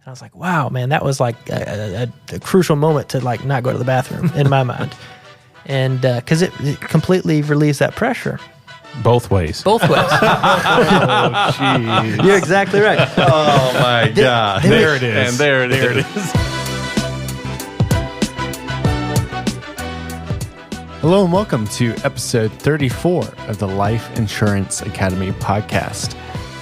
I was like, wow, man, that was like a crucial moment to like not go to the bathroom in my mind. And because it completely relieves that pressure. Both ways. Both ways. Oh, jeez. You're exactly right. Oh, my God. There it is. And there it is. Hello and welcome to episode 34 of the Life Insurance Academy podcast.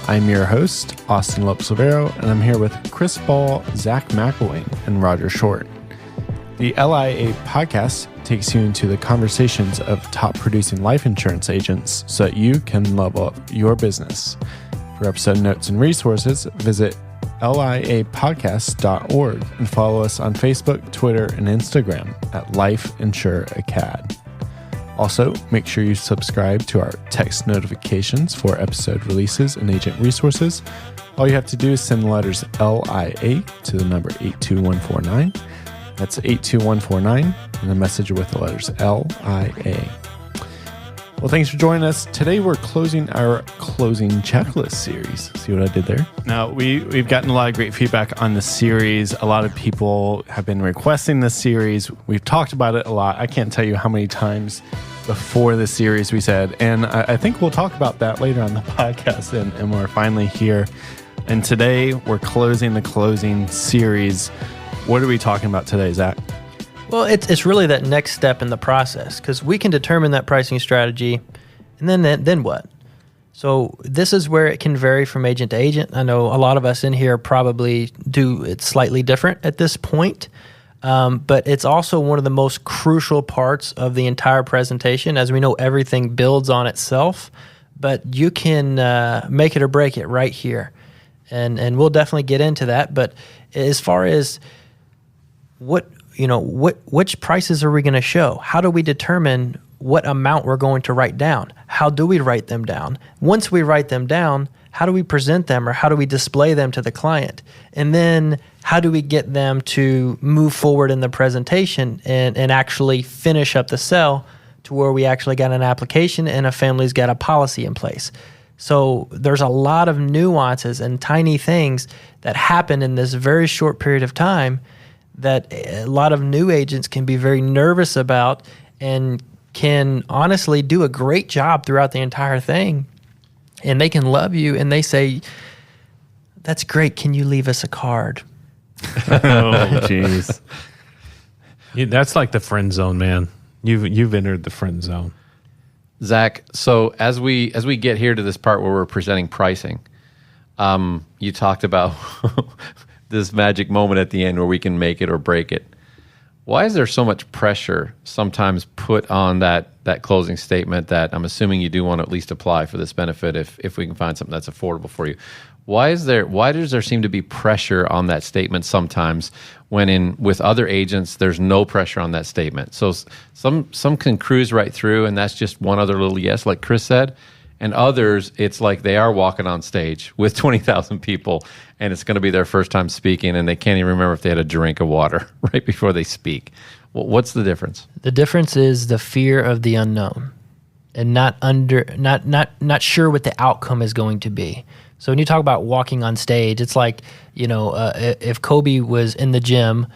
I'm your host, Austin Lopes-Rivero, and I'm here with Chris Ball, Zach McElwain, and Roger Short. The LIA podcast takes you into the conversations of top producing life insurance agents so that you can level up your business. For episode notes and resources, visit liapodcast.org and follow us on Facebook, Twitter, and Instagram at Life Insure Acad. Also, make sure you subscribe to our text notifications for episode releases and agent resources. All you have to do is send the letters LIA to the number 82149. That's 82149 and a message with the letters LIA. Well, thanks for joining us. Today we're closing our closing checklist series. See what I did there? Now, we've gotten a lot of great feedback on the series. A lot of people have been requesting this series. We've talked about it a lot. I can't tell you how many times before the series we said, and I think we'll talk about that later on the podcast, and we're finally here. And today we're closing the closing series. What are we talking about today, Zach? Well, it's really that next step in the process, because we can determine that pricing strategy, and then what? So this is where it can vary from agent to agent. I know a lot of us in here probably do it slightly different at this point, but it's also one of the most crucial parts of the entire presentation. As we know, everything builds on itself, but you can make it or break it right here, and we'll definitely get into that. But as far as which prices are we going to show? How do we determine what amount we're going to write down? How do we write them down? Once we write them down, how do we present them, or how do we display them to the client? And then how do we get them to move forward in the presentation and actually finish up the sell to where we actually got an application and a family's got a policy in place? So there's a lot of nuances and tiny things that happen in this very short period of time that a lot of new agents can be very nervous about and can honestly do a great job throughout the entire thing. And they can love you and they say, "That's great. Can you leave us a card?" Oh, jeez. That's like the friend zone, man. You've entered the friend zone. Zach, so as we get here to this part where we're presenting pricing, you talked about this magic moment at the end where we can make it or break it. Why is there so much pressure sometimes put on that closing statement that I'm assuming you do want to at least apply for this benefit if we can find something that's affordable for you? Why does there seem to be pressure on that statement sometimes when with other agents there's no pressure on that statement? So some can cruise right through and that's just one other little yes, like Chris said. And others, it's like they are walking on stage with 20,000 people and it's going to be their first time speaking and they can't even remember if they had a drink of water right before they speak. Well, what's the difference? The difference is the fear of the unknown and not sure what the outcome is going to be. So when you talk about walking on stage, it's like, if Kobe was in the gym,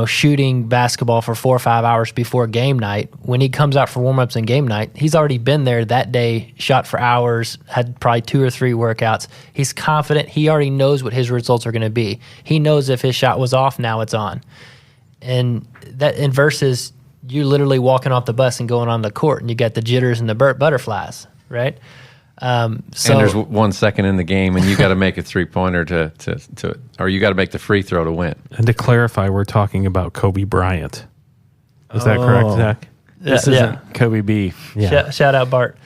shooting basketball for 4 or 5 hours before game night, when he comes out for warm-ups and game night, he's already been there that day, shot for hours, had probably 2 or 3 workouts. He's confident. He already knows what his results are going to be. He knows if his shot was off, now it's on. And versus you literally walking off the bus and going on the court and you got the jitters and the butterflies, right? And there's 1 second in the game, and you got to make a 3-pointer or you got to make the free throw to win. And to clarify, we're talking about Kobe Bryant. Is that correct, Zach? This isn't Kobe B. Yeah. Shout out Bart.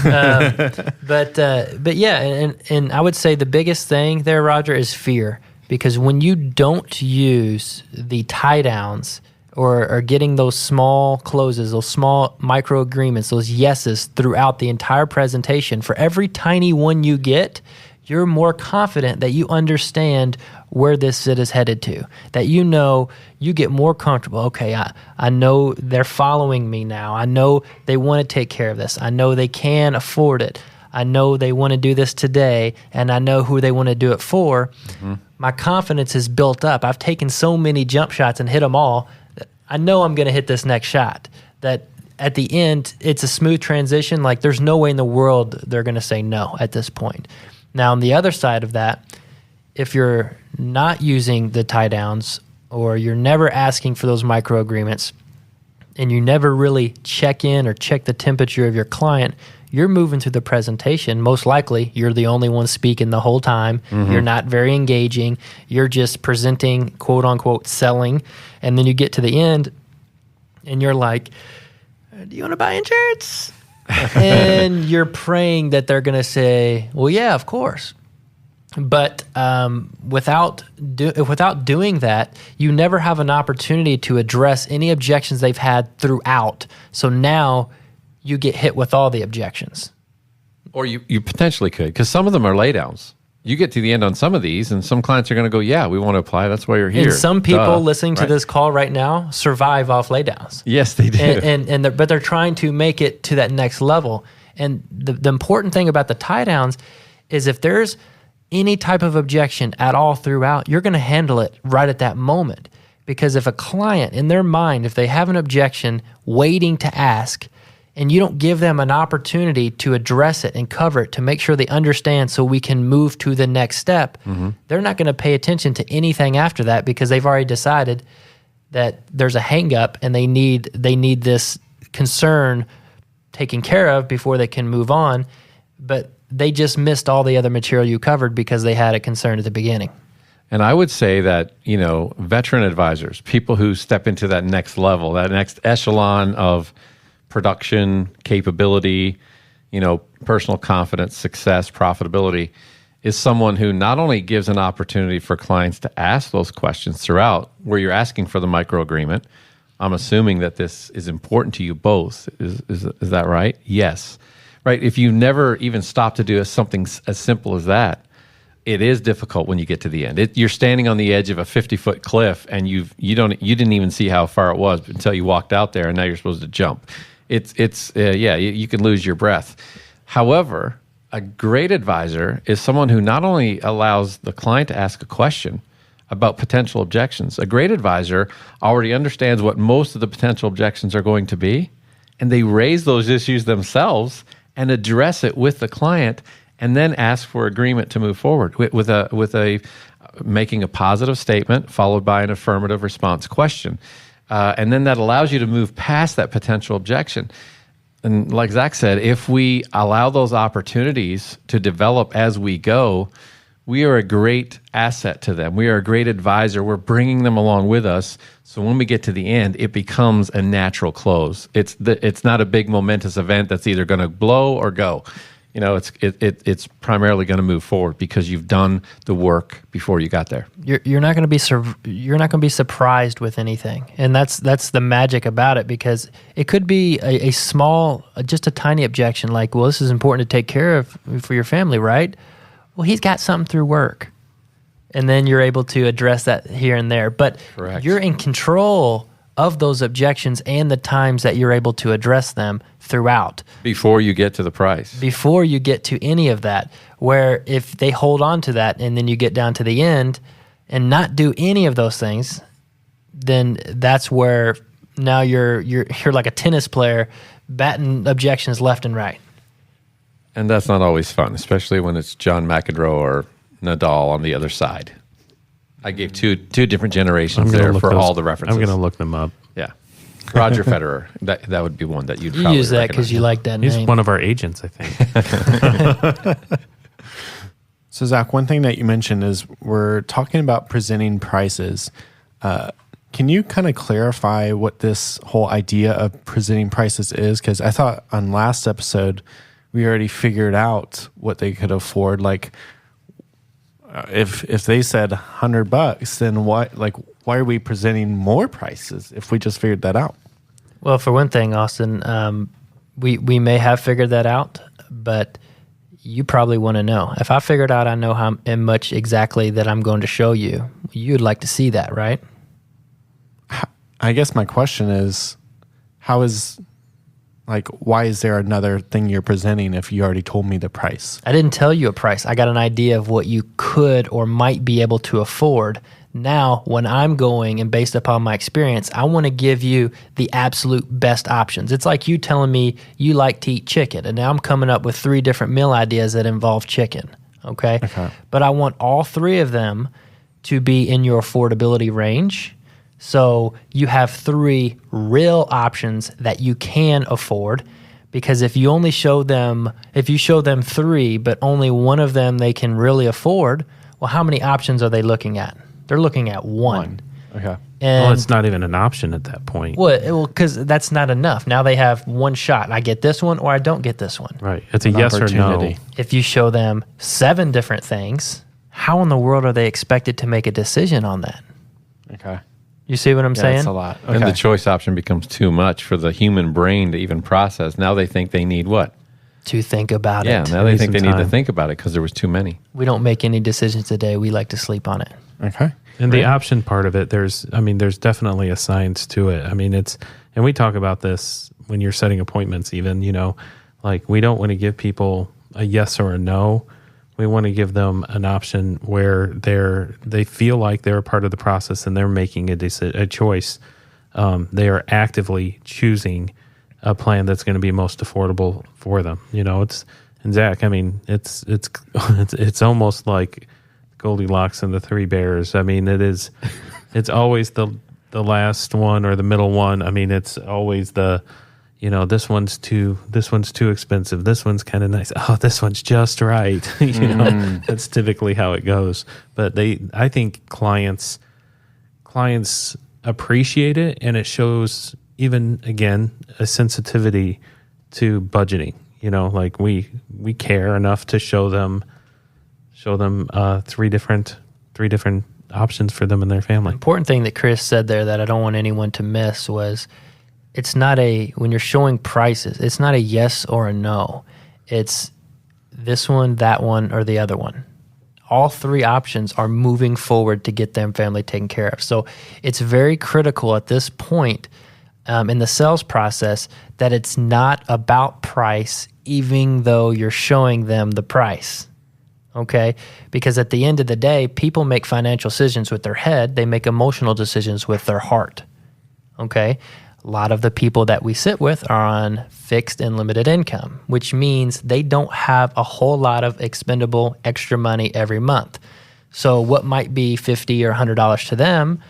But yeah, and I would say the biggest thing there, Roger, is fear, because when you don't use the tie downs or getting those small closes, those small micro agreements, those yeses throughout the entire presentation, for every tiny one you get, you're more confident that you understand where this is headed to, that you get more comfortable. Okay, I know they're following me now. I know they want to take care of this. I know they can afford it. I know they want to do this today, and I know who they want to do it for, my confidence is built up. I've taken so many jump shots and hit them all. I know I'm going to hit this next shot. That at the end, it's a smooth transition. Like, there's no way in the world they're going to say no at this point. Now, on the other side of that, if you're not using the tie downs, or you're never asking for those micro agreements, and you never really check in or check the temperature of your client, you're moving through the presentation. Most likely, you're the only one speaking the whole time. You're not very engaging. You're just presenting, quote unquote, selling. And then you get to the end, and you're like, do you want to buy insurance? And you're praying that they're going to say, well, yeah, of course. But without doing that, you never have an opportunity to address any objections they've had throughout. So now you get hit with all the objections. Or you potentially could, because some of them are laydowns. You get to the end on some of these, and some clients are going to go, yeah, we want to apply. That's why you're here. And some people listening to this call right now survive off laydowns. Yes, they do. But they're trying to make it to that next level. And the important thing about the tie downs is if there's any type of objection at all throughout, you're going to handle it right at that moment. Because if a client, in their mind, if they have an objection waiting to ask, and you don't give them an opportunity to address it and cover it to make sure they understand so we can move to the next step, they're not going to pay attention to anything after that because they've already decided that there's a hang up and they need this concern taken care of before they can move on. But they just missed all the other material you covered because they had a concern at the beginning. And I would say that, veteran advisors, people who step into that next level, that next echelon of production, capability, personal confidence, success, profitability, is someone who not only gives an opportunity for clients to ask those questions throughout, where you're asking for the micro agreement. I'm assuming that this is important to you both. Is that right? Yes. Right. If you never even stop to do something as simple as that, it is difficult when you get to the end. You're standing on the edge of a 50-foot cliff, and you didn't even see how far it was until you walked out there, and now you're supposed to jump. You can lose your breath. However, a great advisor is someone who not only allows the client to ask a question about potential objections. A great advisor already understands what most of the potential objections are going to be, and they raise those issues themselves and address it with the client, and then ask for agreement to move forward with a making a positive statement followed by an affirmative response question. And then that allows you to move past that potential objection. And like Zach said, if we allow those opportunities to develop as we go, we are a great asset to them. We are a great advisor. We're bringing them along with us. So when we get to the end, it becomes a natural close. It's not a big momentous event that's either going to blow or go. It's primarily going to move forward because you've done the work before you got there. You're not going to be surprised with anything, and that's the magic about it, because it could be a small, just a tiny objection, like, well, this is important to take care of for your family, right? Well, he's got something through work, and then you're able to address that here and there. But Correct. You're in control of those objections and the times that you're able to address them throughout. Before you get to the price. Before you get to any of that, where if they hold on to that and then you get down to the end and not do any of those things, then that's where now you're like a tennis player batting objections left and right. And that's not always fun, especially when it's John McEnroe or Nadal on the other side. I gave two different generations there for all the references. I'm going to look them up. Yeah. Roger Federer. That would be one that you'd You probably use that because you like that He's name. one of our agents, I think. So, Zach, one thing that you mentioned is we're talking about presenting prices. Can you kind of clarify what this whole idea of presenting prices is? Because I thought on last episode, we already figured out what they could afford. Like, if they said $100, then why are we presenting more prices if we just figured that out? Well, for one thing, Austin, we may have figured that out, but you probably want to know. If I figured out I know how much exactly that I'm going to show you, you'd like to see that, right? I guess my question is, how is Like, why is there another thing you're presenting if you already told me the price? I didn't tell you a price. I got an idea of what you could or might be able to afford. Now, when I'm going and based upon my experience, I want to give you the absolute best options. It's like you telling me you like to eat chicken, and now I'm coming up with 3 different meal ideas that involve chicken, okay? But I want all 3 of them to be in your affordability range. So you have 3 real options that you can afford, because if you show them 3, but only one of them they can really afford, well, how many options are they looking at? They're looking at one. Okay. Well, it's not even an option at that point. Well, because that's not enough. Now they have one shot. I get this one or I don't get this one. Right. It's a yes or no. Opportunity. If you show them 7 different things, how in the world are they expected to make a decision on that? Okay. You see what I'm saying? That's a lot. Okay. And the choice option becomes too much for the human brain to even process. Now they think they need what? To think about Yeah, it. now they think they some need to time. think about it because there was too many. We don't make any decisions today. We like to sleep on it. Okay. And the option part of it, there's definitely a science to it. I mean, and we talk about this when you're setting appointments even, like we don't want to give people a yes or a no. We want to give them an option where they feel like they're a part of the process and they're making a choice. They are actively choosing a plan that's going to be most affordable for them. And Zach, I mean, it's almost like Goldilocks and the 3 Bears. I mean, it's always the last one or the middle one. I mean, it's always this one's too expensive. This one's kind of nice. Oh, this one's just right. That's typically how it goes. But I think clients appreciate it, and it shows even again a sensitivity to budgeting. Like we care enough to show them 3 different options for them and their family. Important thing that Chris said there that I don't want anyone to miss was it's not when you're showing prices, it's not a yes or a no. It's this one, that one, or the other one. All 3 options are moving forward to get them family taken care of. So it's very critical at this point in the sales process that it's not about price, even though you're showing them the price. Okay? Because at the end of the day, people make financial decisions with their head. They make emotional decisions with their heart. Okay? A lot of the people that we sit with are on fixed and limited income, which means they don't have a whole lot of expendable extra money every month. So what might be $50 or $100 to them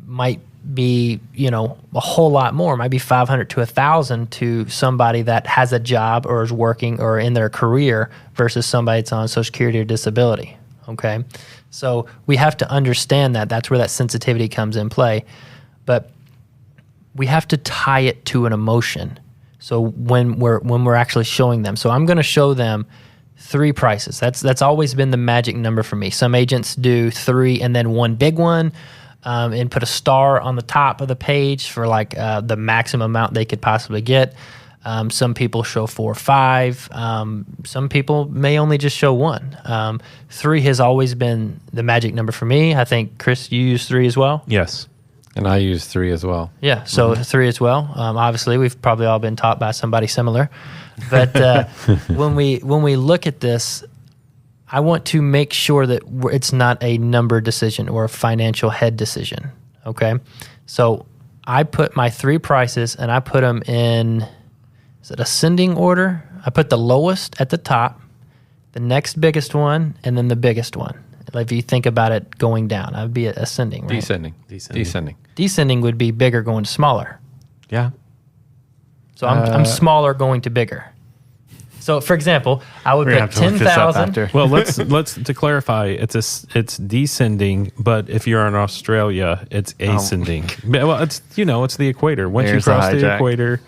might be, a whole lot more. It might be $500 to $1,000 to somebody that has a job or is working or in their career versus somebody that's on Social Security or disability. Okay, so we have to understand that. That's where that sensitivity comes in play, but we have to tie it to an emotion. So when we're actually showing them, so I'm going to show them 3 prices. That's always been the magic number for me. Some agents do 3 and then one big one, and put a star on the top of the page for like the maximum amount they could possibly get. Some people show 4 or 5. Some people may only just show 1. 3 has always been the magic number for me. I think, Chris, you use 3 as well? Yes. And I use 3 as well. Yeah, so 3 as well. Obviously, we've probably all been taught by somebody similar. But when we look at this, I want to make sure that it's not a number decision or a financial head decision, okay? So I put my 3 prices, and I put them in, is it ascending order? I put the lowest at the top, the next biggest one, and then the biggest one. Like if you think about it going down, that would be ascending, right? Descending. Descending would be bigger going to smaller. Yeah. So I'm smaller going to bigger. So for example, I would put 10,000. Well, let's to clarify, it's descending, but if you're in Australia, it's ascending. Well, it's the equator. Once There's you cross the the hijack. equator,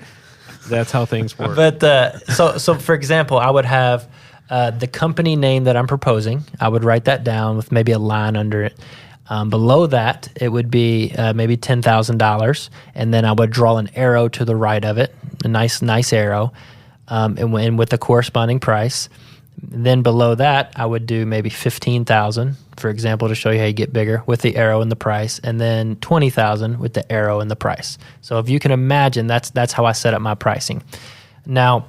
that's how things work. But so for example, I would have the company name that I'm proposing. I would write that down with maybe a line under it. Below that, it would be maybe $10,000, and then I would draw an arrow to the right of it, a nice arrow, and with the corresponding price. Then below that, I would do maybe 15,000, for example, to show you how you get bigger with the arrow and the price, and then 20,000 with the arrow and the price. So if you can imagine, that's how I set up my pricing. Now,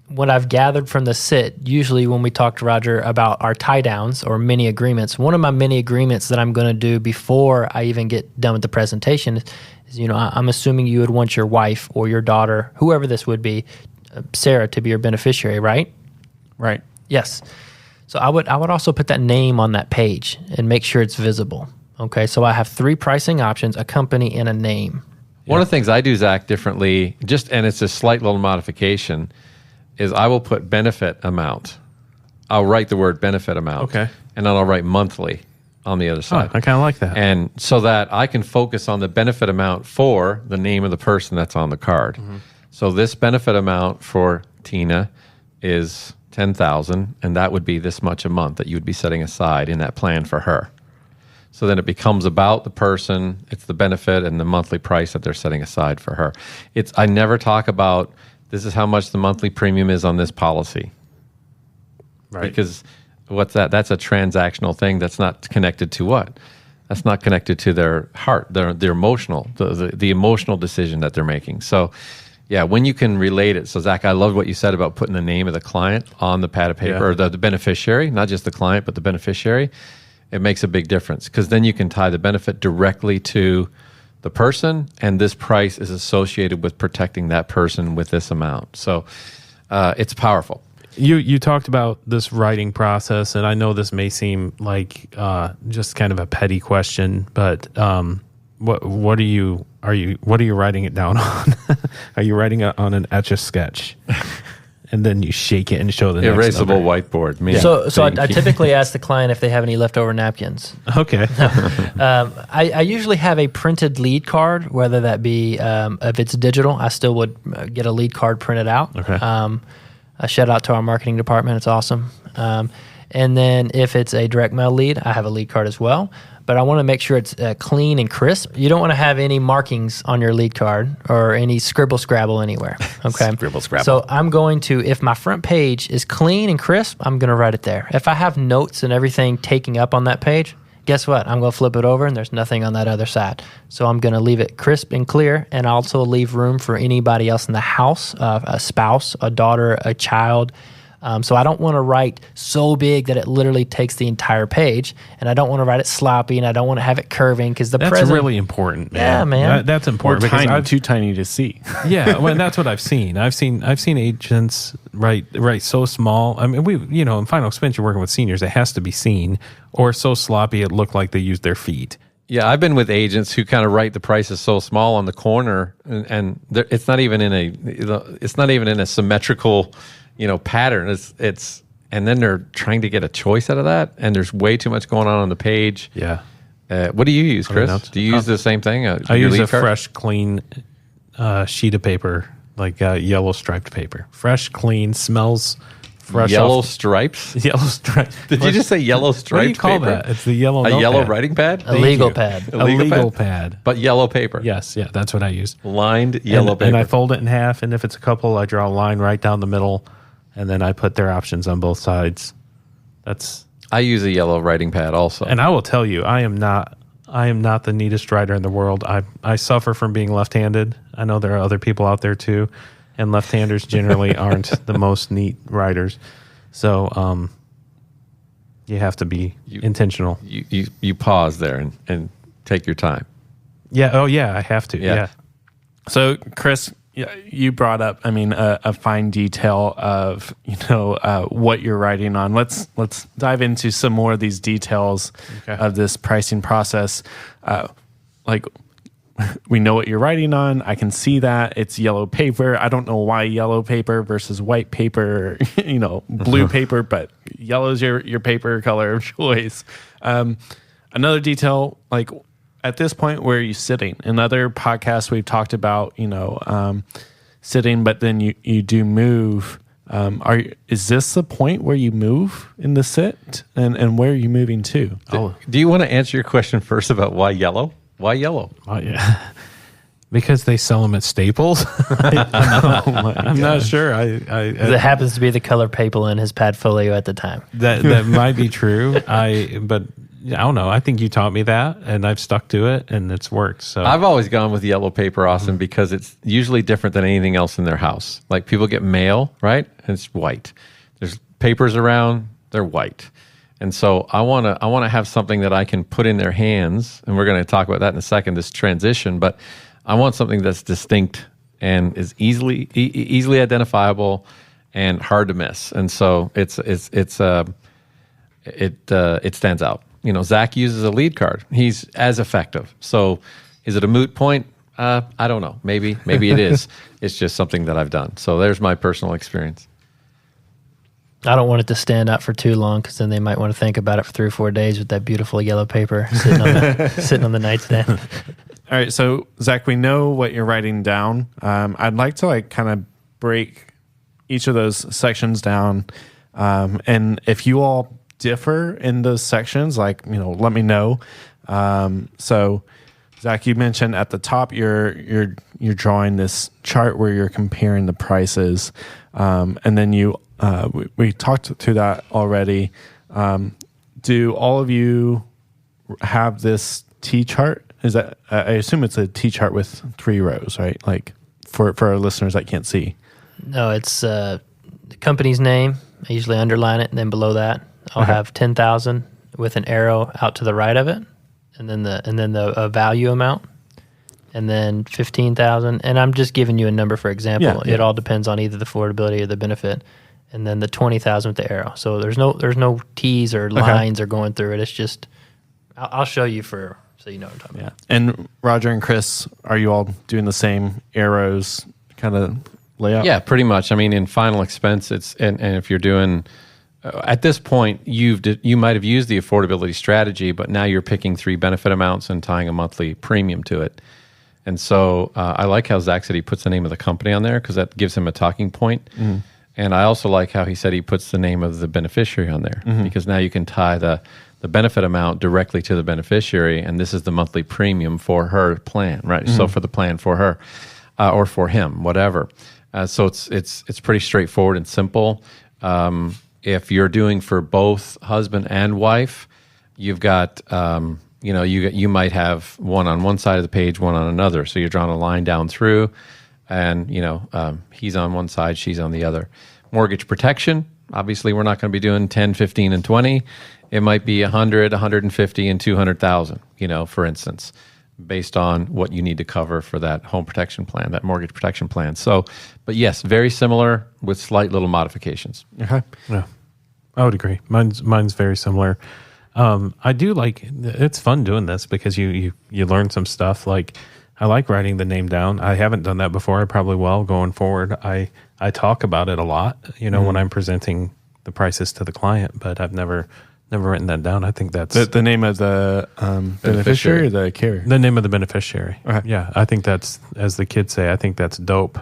what I've gathered from the sit, usually when we talk to Roger about our tie downs or mini agreements, one of my mini agreements that I'm going to do before I even get done with the presentation is, I'm assuming you would want your wife or your daughter, whoever this would be, Sarah, to be your beneficiary, right? Right. Yes. So I would also put that name on that page and make sure it's visible. Okay. So I have 3 pricing options, a company, and a name. One of the things I do, Zach, differently, and it's a slight little modification, is I will put benefit amount. I'll write the word benefit amount. Okay. And then I'll write monthly on the other side. I kind of like that. And so that I can focus on the benefit amount for the name of the person that's on the card. Mm-hmm. So this benefit amount for Tina is 10,000, and that would be this much a month that you would be setting aside in that plan for her. So then it becomes about the person, it's the benefit and the monthly price that they're setting aside for her. I never talk about this is how much the monthly premium is on this policy. Right. Because what's that? That's a transactional thing that's not connected to what? That's not connected to their heart, their emotional, the emotional decision that they're making. So yeah, when you can relate it. So, Zach, I love what you said about putting the name of the client on the pad of paper, or the beneficiary, not just the client, but the beneficiary. It makes a big difference because then you can tie the benefit directly to the person, and this price is associated with protecting that person with this amount. So it's powerful. You talked about this writing process, and I know this may seem like just kind of a petty question, but what are you writing it down on? Are you writing it on an Etch-a-Sketch? And then you shake it and show the next erasable number. whiteboard. So I typically ask the client if they have any leftover napkins. Okay. I usually have a printed lead card, whether that be if it's digital, I still would get a lead card printed out. Okay. A shout out to our marketing department. It's awesome. And then if it's a direct mail lead, I have a lead card as well. But I want to make sure it's clean and crisp. You don't want to have any markings on your lead card or any scribble scrabble anywhere. Okay. Scribble scrabble. So I'm going to, if my front page is clean and crisp, I'm going to write it there. If I have notes and everything taking up on that page, guess what? I'm going to flip it over and there's nothing on that other side. So I'm going to leave it crisp and clear, and also leave room for anybody else in the house, a spouse, a daughter, a child. So I don't want to write so big that it literally takes the entire page, and I don't want to write it sloppy, and I don't want to have it curving because that's really important, man. Yeah, man. That's important. Or too tiny to see. Yeah, well, that's what I've seen. I've seen agents write so small. I mean, in final expense, you're working with seniors. It has to be seen, or so sloppy it looked like they used their feet. Yeah, I've been with agents who kind of write the prices so small on the corner, and it's not even in a symmetrical pattern. It's and then they're trying to get a choice out of that, and there's way too much going on the page. Yeah. What do you use, Chris? Do you use the same thing? I use a fresh, clean sheet of paper, like yellow striped paper. Fresh, clean, smells fresh. Yellow stripes? Yellow stripes. Did you just say yellow striped What do you call paper? that? It's the yellow notepad. Yellow writing pad? A legal pad. A legal pad. But yellow paper. Yes, yeah, that's what I use. Lined yellow paper. And I fold it in half, and if it's a couple, I draw a line right down the middle, and then I put their options on both sides. I use a yellow writing pad also. And I will tell you, I am not the neatest writer in the world. I suffer from being left-handed. I know there are other people out there too, and left-handers generally aren't the most neat writers. So you have to be intentional. You pause there and take your time. Yeah. Oh yeah, I have to. Yeah. So Chris, you brought up, a fine detail of what you're writing on. Let's dive into some more of these details of this pricing process. We know what you're writing on. I can see that it's yellow paper. I don't know why yellow paper versus white paper, blue paper, but yellow is your paper color of choice. Another detail, at this point, where are you sitting? In other podcasts, we've talked about, sitting, but then you do move. Is this the point where you move in the sit, and where are you moving to? Do you want to answer your question first about why yellow? Why yellow? Oh yeah. Because they sell them at Staples. I'm not sure. It happens to be the color paper in his Padfolio at the time. That might be true. But I don't know. I think you taught me that, and I've stuck to it, and it's worked. So I've always gone with yellow paper, Austin, because it's usually different than anything else in their house. Like people get mail, right? And it's white. There's papers around, they're white. And so I want to have something that I can put in their hands, and we're going to talk about that in a second, this transition, but I want something that's distinct and is easily identifiable and hard to miss. And so it stands out. You know, Zach uses a lead card. He's as effective. So is it a moot point? I don't know. Maybe it is. It's just something that I've done. So there's my personal experience. I don't want it to stand out for too long because then they might want to think about it for 3 or 4 days with that beautiful yellow paper sitting on the nightstand. All right, so Zach, we know what you're writing down. I'd like to kind of break each of those sections down, and if you all differ in those sections, let me know. So, Zach, you mentioned at the top you're drawing this chart where you're comparing the prices, and then we talked through that already. Do all of you have this T chart? Is that, I assume it's a T chart with 3 rows, right? Like for our listeners that can't see. No, it's the company's name. I usually underline it, and then below that, I'll have 10,000 with an arrow out to the right of it, and then the value amount, and then 15,000. And I'm just giving you a number for example. Yeah. It all depends on either the affordability or the benefit, and then the 20,000 with the arrow. So there's no T's or lines or going through it. It's just I'll show you so you know what I'm talking about. And Roger and Chris, are you all doing the same arrows kind of layout? Yeah, pretty much. I mean, in final expense, and if you're doing at this point, you might have used the affordability strategy, but now you're picking 3 benefit amounts and tying a monthly premium to it. And so I like how Zach said he puts the name of the company on there because that gives him a talking point. Mm-hmm. And I also like how he said he puts the name of the beneficiary on there because now you can tie the benefit amount directly to the beneficiary, and this is the monthly premium for her plan, right? So for the plan for her or for him, whatever. So it's pretty straightforward and simple. If you're doing for both husband and wife, you've got you might have one on one side of the page, one on another. So you're drawing a line down through, and he's on one side, she's on the other. Mortgage protection. Obviously, we're not going to be doing 10, 15, and 20. It might be 100, 150, and 200,000, for instance, based on what you need to cover for that home protection plan, that mortgage protection plan. So, but yes, very similar with slight little modifications. Okay. Yeah, I would agree. Mine's very similar. I do it's fun doing this because you learn some stuff. Like, I like writing the name down. I haven't done that before. I probably will going forward. I talk about it a lot, when I'm presenting the prices to the client, but I've never written that down. I think that's the name of the beneficiary or the carrier? The name of the beneficiary. Okay. Yeah, I think that's, as the kids say, I think that's dope.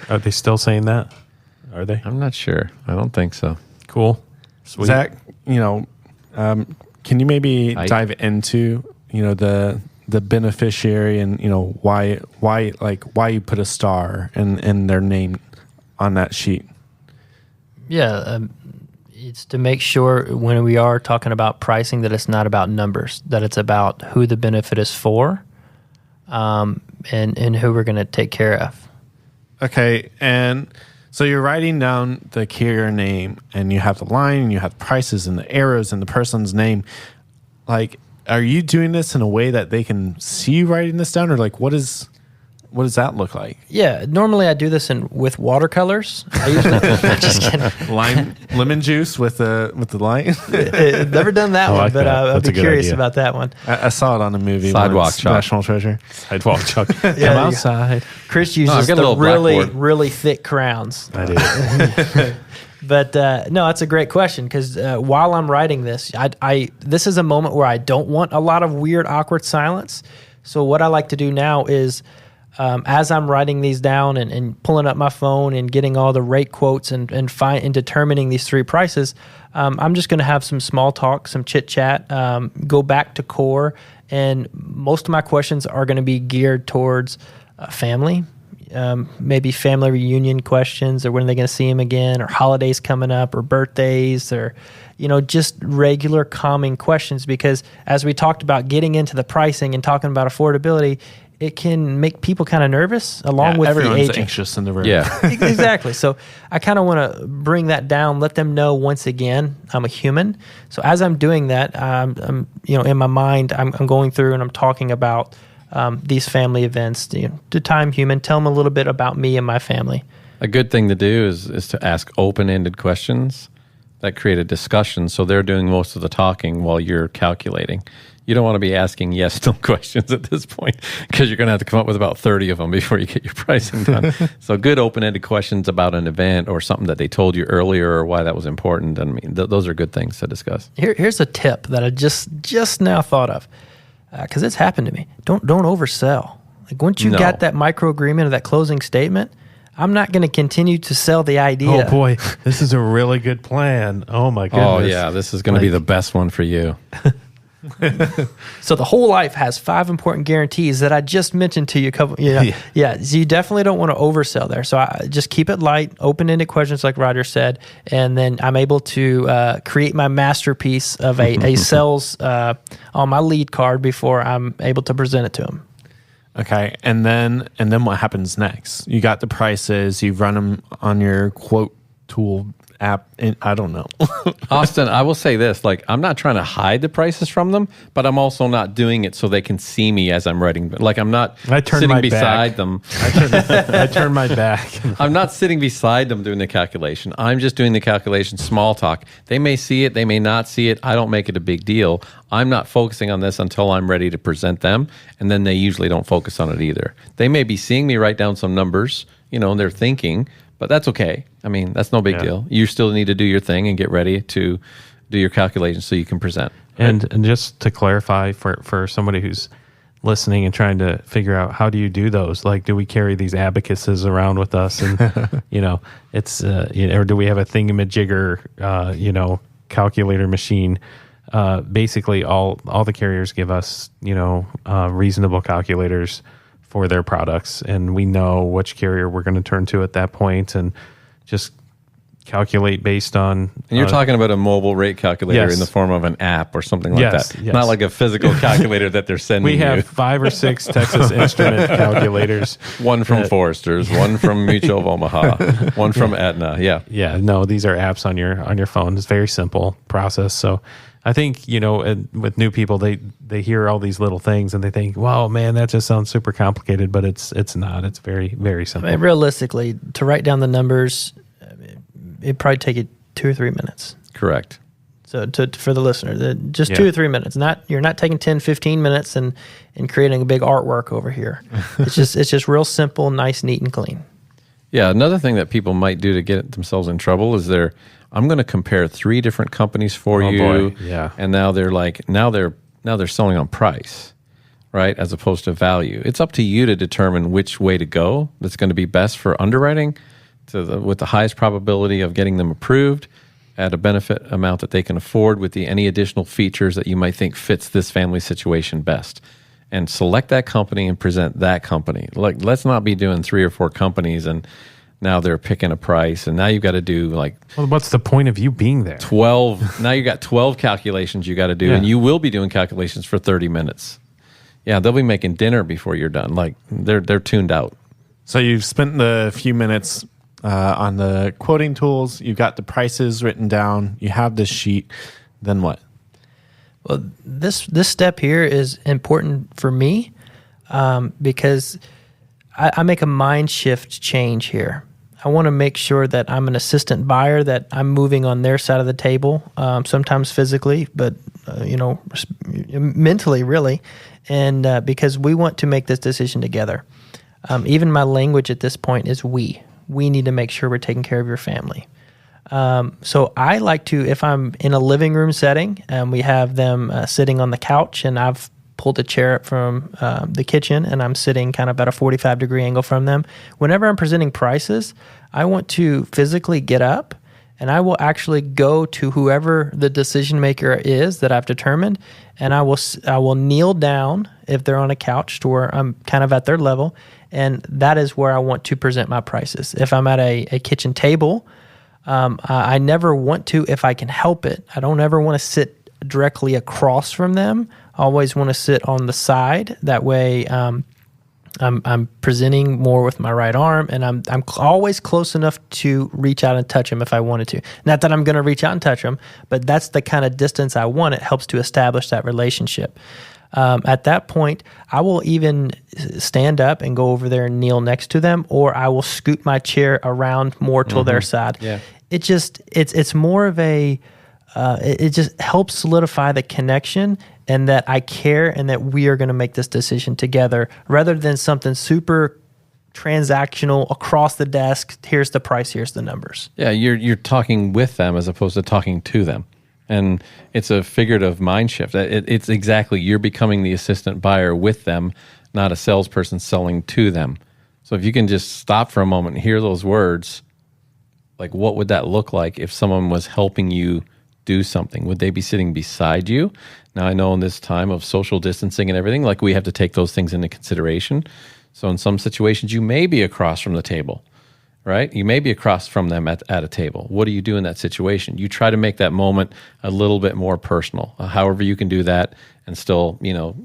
Are they still saying that? Are they? I'm not sure. I don't think so. Cool. Sweet. Zach, can you maybe dive into, the beneficiary and, why you put a star and their name on that sheet? Yeah, it's to make sure when we are talking about pricing that it's not about numbers, that it's about who the benefit is for, and who we're going to take care of. Okay, and so you're writing down the carrier name, and you have the line, and you have prices and the arrows and the person's name. Are you doing this in a way that they can see you writing this down, or what does that look like? Yeah, normally I do this with watercolors. I usually just kidding. Lemon juice with the line. Never done that one, but I'd be curious about that one. I saw it on a movie. Sidewalk Chalk. National Treasure. Sidewalk Chalk. Yeah, Come outside. Chris uses the really thick crowns. I do. But no, that's a great question because while I'm writing this, this is a moment where I don't want a lot of weird, awkward silence. So what I like to do now is as I'm writing these down and pulling up my phone and getting all the rate quotes and determining these 3 prices, I'm just going to have some small talk, some chit chat, go back to core, and most of my questions are going to be geared towards family. Maybe family reunion questions, or when are they going to see him again, or holidays coming up, or birthdays, or just regular calming questions. Because as we talked about getting into the pricing and talking about affordability, it can make people kind of nervous along with the everyone's agent. anxious in the room. Yeah. Exactly. So I kind of want to bring that down, let them know once again, I'm a human. So as I'm doing that, I'm in my mind, I'm going through and I'm talking about these family events, to time human, tell them a little bit about me and my family. A good thing to do is to ask open-ended questions that create a discussion, so they're doing most of the talking while you're calculating. You don't want to be asking yes/no questions at this point, because you're going to have to come up with about 30 of them before you get your pricing done. So good open-ended questions about an event or something that they told you earlier or why that was important. I mean, those are good things to discuss. Here's a tip that I just now thought of, because it's happened to me. Don't oversell. Like once you got that micro agreement or that closing statement, I'm not going to continue to sell the idea. Oh boy, this is a really good plan. Oh my goodness. Oh yeah, this is going to be the best one for you. So the whole life has 5 important guarantees that I just mentioned to you a couple. Yeah. So you definitely don't want to oversell there. So I just keep it light, open-ended questions, like Roger said, and then I'm able to create my masterpiece of a sales on my lead card before I'm able to present it to them. Okay, and then what happens next? You got the prices. You run them on your quote tool app. And I don't know. Austin, I will say this: like, I'm not trying to hide the prices from them, but I'm also not doing it so they can see me as I'm writing. Like, I'm not sitting beside them. I turn my back. I'm not sitting beside them doing the calculation. I'm just doing the calculation, small talk. They may see it, they may not see it. I don't make it a big deal. I'm not focusing on this until I'm ready to present them, and then they usually don't focus on it either. They may be seeing me write down some numbers, and they're thinking, but that's okay. I mean, that's no big deal. You still need to do your thing and get ready to do your calculations so you can present. And just to clarify for somebody who's listening and trying to figure out, how do you do those? Like, do we carry these abacuses around with us? And, it's, or do we have a thingamajigger, calculator machine? Basically all the carriers give us, reasonable calculators for their products, and we know which carrier we're going to turn to at that point, and just calculate based on. And you're talking about a mobile rate calculator in the form of an app or something like that. Yes. Not like a physical calculator that they're sending you. We have 5 or 6 Texas Instrument calculators. One from Forrester's, one from Mutual of Omaha, one from Aetna. Yeah. Yeah. No, these are apps on your phone. It's a very simple process. So I think, with new people, they hear all these little things and they think, wow, man, that just sounds super complicated, but it's not. It's very, very simple. I mean, realistically, to write down the numbers, it'd probably take you 2 or 3 minutes. Correct. So for the listener, just 2 or 3 minutes. You're not taking 10, 15 minutes and creating a big artwork over here. It's just real simple, nice, neat, and clean. Yeah. Another thing that people might do to get themselves in trouble is I'm going to compare 3 different companies for you. Boy. Yeah. And now they're selling on price, right? As opposed to value. It's up to you to determine which way to go that's going to be best for underwriting with the highest probability of getting them approved at a benefit amount that they can afford with any additional features that you might think fits this family situation best. And select that company and present that company. Like, let's not be doing 3 or 4 companies and now they're picking a price, and now you've got to do well, what's the point of you being there? 12. Now you got 12 calculations you got to do, and you will be doing calculations for 30 minutes. Yeah, they'll be making dinner before you're done. Like, they're tuned out. So you've spent the few minutes on the quoting tools. You've got the prices written down. You have this sheet. Then what? Well, this step here is important for me because I make a mind shift change here. I want to make sure that I'm an assistant buyer, that I'm moving on their side of the table, sometimes physically, but mentally, really, and because we want to make this decision together. Even my language at this point is we. We need to make sure we're taking care of your family. So I like to, if I'm in a living room setting and we have them sitting on the couch and I've pulled a chair up from the kitchen and I'm sitting kind of at a 45-degree angle from them. Whenever I'm presenting prices, I want to physically get up and I will actually go to whoever the decision maker is that I've determined, and I will kneel down if they're on a couch to where I'm kind of at their level, and that is where I want to present my prices. If I'm at a kitchen table, I never want to, if I can help it. I don't ever want to sit directly across from them. I always want to sit on the side. That way, I'm presenting more with my right arm, and I'm always close enough to reach out and touch them if I wanted to. Not that I'm going to reach out and touch them, but that's the kind of distance I want. It helps to establish that relationship. At that point, I will even stand up and go over there and kneel next to them, or I will scoot my chair around more to their side. Yeah. It's more of a it just helps solidify the connection and that I care and that we are going to make this decision together rather than something super transactional across the desk. Here's the price, here's the numbers. Yeah, you're talking with them as opposed to talking to them. And it's a figurative mind shift. It's exactly, you're becoming the assistant buyer with them, not a salesperson selling to them. So if you can just stop for a moment and hear those words, like what would that look like if someone was helping you do something? Would they be sitting beside you? Now, I know in this time of social distancing and everything, like we have to take those things into consideration. So in some situations, you may be across from the table, right? You may be across from them at a table. What do you do in that situation? You try to make that moment a little bit more personal, however you can do that, and still,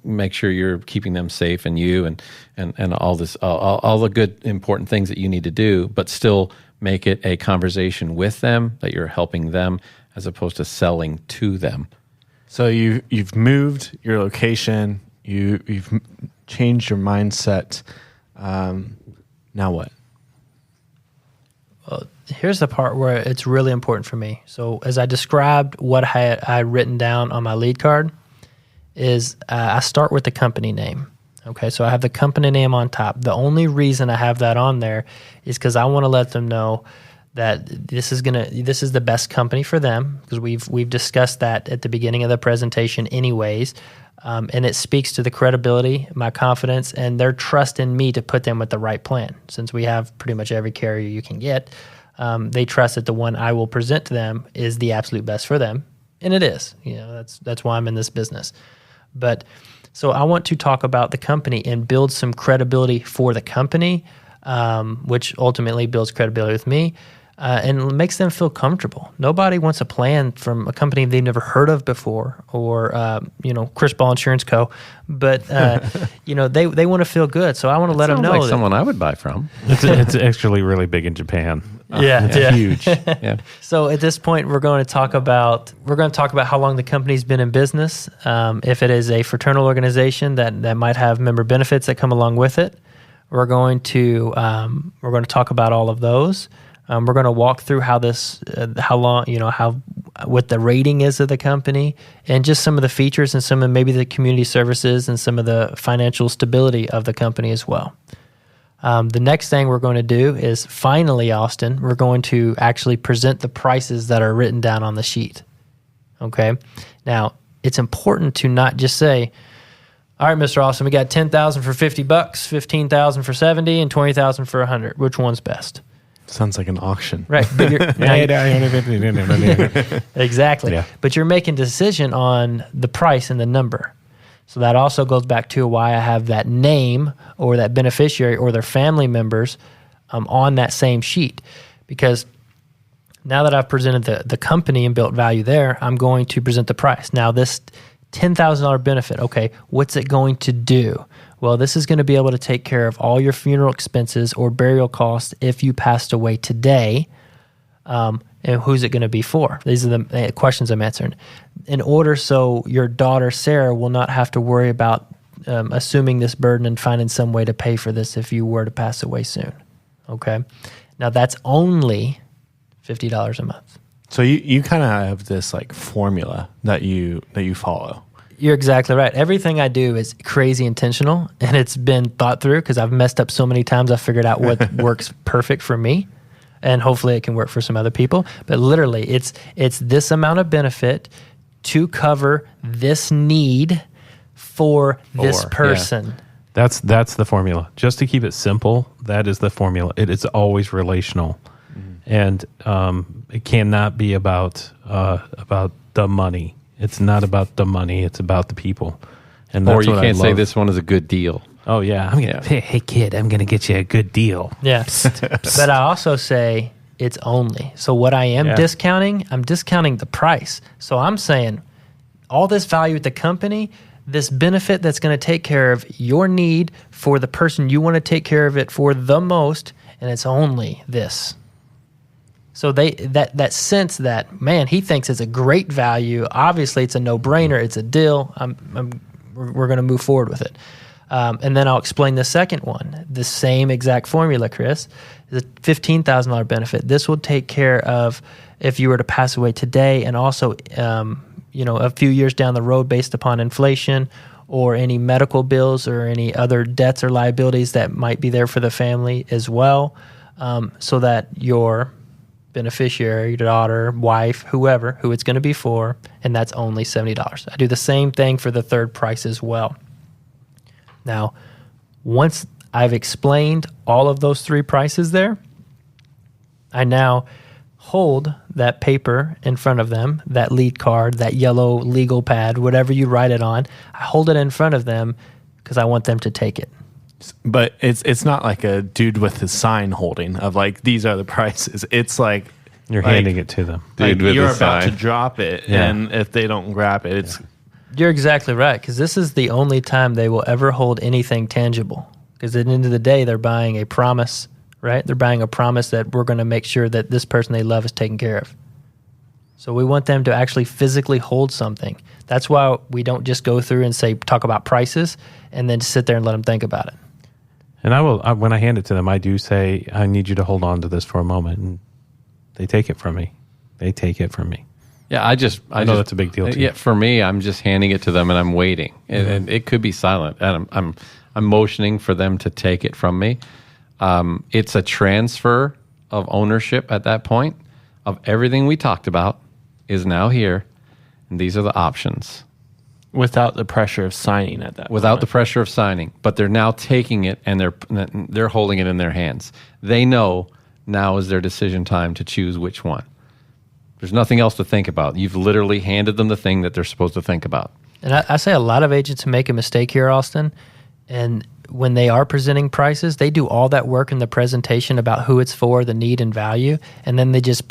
make sure you're keeping them safe and you and all this, all the good, important things that you need to do, but still make it a conversation with them, that you're helping them as opposed to selling to them. So you've moved your location, you've changed your mindset. Now what? Well, here's the part where it's really important for me. So as I described what I written down on my lead card is I start with the company name. Okay, so I have the company name on top. The only reason I have that on there is because I want to let them know that this is the best company for them, because we've discussed that at the beginning of the presentation anyways. And it speaks to the credibility, my confidence, and their trust in me to put them with the right plan. Since we have pretty much every carrier you can get, they trust that the one I will present to them is the absolute best for them, and it is. That's why I'm in this business. But so I want to talk about the company and build some credibility for the company, which ultimately builds credibility with me. And makes them feel comfortable. Nobody wants a plan from a company they've never heard of before, or Chris Ball Insurance Co. But they want to feel good. So I want to let them know like that someone I would buy from. It's actually really big in Japan. Yeah. Huge. Yeah. So at this point, we're going to talk about how long the company's been in business. If it is a fraternal organization that might have member benefits that come along with it, we're going to talk about all of those. We're going to walk through what the rating is of the company, and just some of the features and some of maybe the community services and some of the financial stability of the company as well. The next thing we're going to do is, finally, Austin, we're going to actually present the prices that are written down on the sheet. Okay? Now, it's important to not just say, all right, Mr. Austin, we got $10,000 for $50, $15,000 for $70, and $20,000 for $100. Which one's best? Sounds like an auction. Right. But exactly. Yeah. But you're making a decision on the price and the number. So that also goes back to why I have that name or that beneficiary or their family members on that same sheet. Because now that I've presented the company and built value there, I'm going to present the price. Now this $10,000 benefit, okay, what's it going to do? Well, this is going to be able to take care of all your funeral expenses or burial costs if you passed away today. And who's it going to be for? These are the questions I'm answering. In order so your daughter, Sarah, will not have to worry about assuming this burden and finding some way to pay for this if you were to pass away soon. Okay? Now, that's only $50 a month. So you kind of have this like formula that you follow. You're exactly right. Everything I do is crazy intentional, and it's been thought through because I've messed up so many times. I figured out what works perfect for me, and hopefully it can work for some other people. But literally, it's this amount of benefit to cover this need for this For, yeah. person. That's the formula. Just to keep it simple, that is the formula. It is always relational, and it cannot be about the money. It's not about the money. It's about the people. And Or that's you what can't I say love. this one is a good deal. Oh yeah, hey kid, I'm gonna get you a good deal. Yeah. But I also say it's only. So what I am discounting, I'm discounting the price. So I'm saying all this value at the company, this benefit that's going to take care of your need for the person you want to take care of it for the most, and it's only this. So that sense that, man, he thinks it's a great value. Obviously, it's a no-brainer. It's a deal. We're going to move forward with it. And then I'll explain the second one. The same exact formula, Chris. The $15,000 benefit. This will take care of if you were to pass away today, and also a few years down the road based upon inflation or any medical bills or any other debts or liabilities that might be there for the family as well, so that your beneficiary, your daughter, wife, whoever, who it's going to be for, and that's only $70. I do the same thing for the third price as well. Now, once I've explained all of those three prices there, I now hold that paper in front of them, that lead card, that yellow legal pad, whatever you write it on. I hold it in front of them because I want them to take it. But it's not like a dude with his sign holding of like, these are the prices. It's like You're handing it to them. Dude with you're the about sign. to drop it, Yeah. and if they don't grab it, it's You're exactly right, because this is the only time they will ever hold anything tangible. Because at the end of the day, they're buying a promise, right? They're buying a promise that we're going to make sure that this person they love is taken care of. So we want them to actually physically hold something. That's why we don't just go through and talk about prices and then sit there and let them think about it. And when I hand it to them, I do say, I need you to hold on to this for a moment. And they take it from me. Yeah, I know that's a big deal to you. Yeah, for me, I'm just handing it to them and I'm waiting, and it could be silent, and I'm motioning for them to take it from me. It's a transfer of ownership at that point of everything we talked about is now here, and these are the options. without the pressure of signing at that Without moment. the pressure of signing, but they're now taking it and they're holding it in their hands. They know now is their decision time to choose which one. There's nothing else to think about. You've literally handed them the thing that they're supposed to think about. And I say a lot of agents make a mistake here, Austin. And when they are presenting prices, they do all that work in the presentation about who it's for, the need and value, and then they just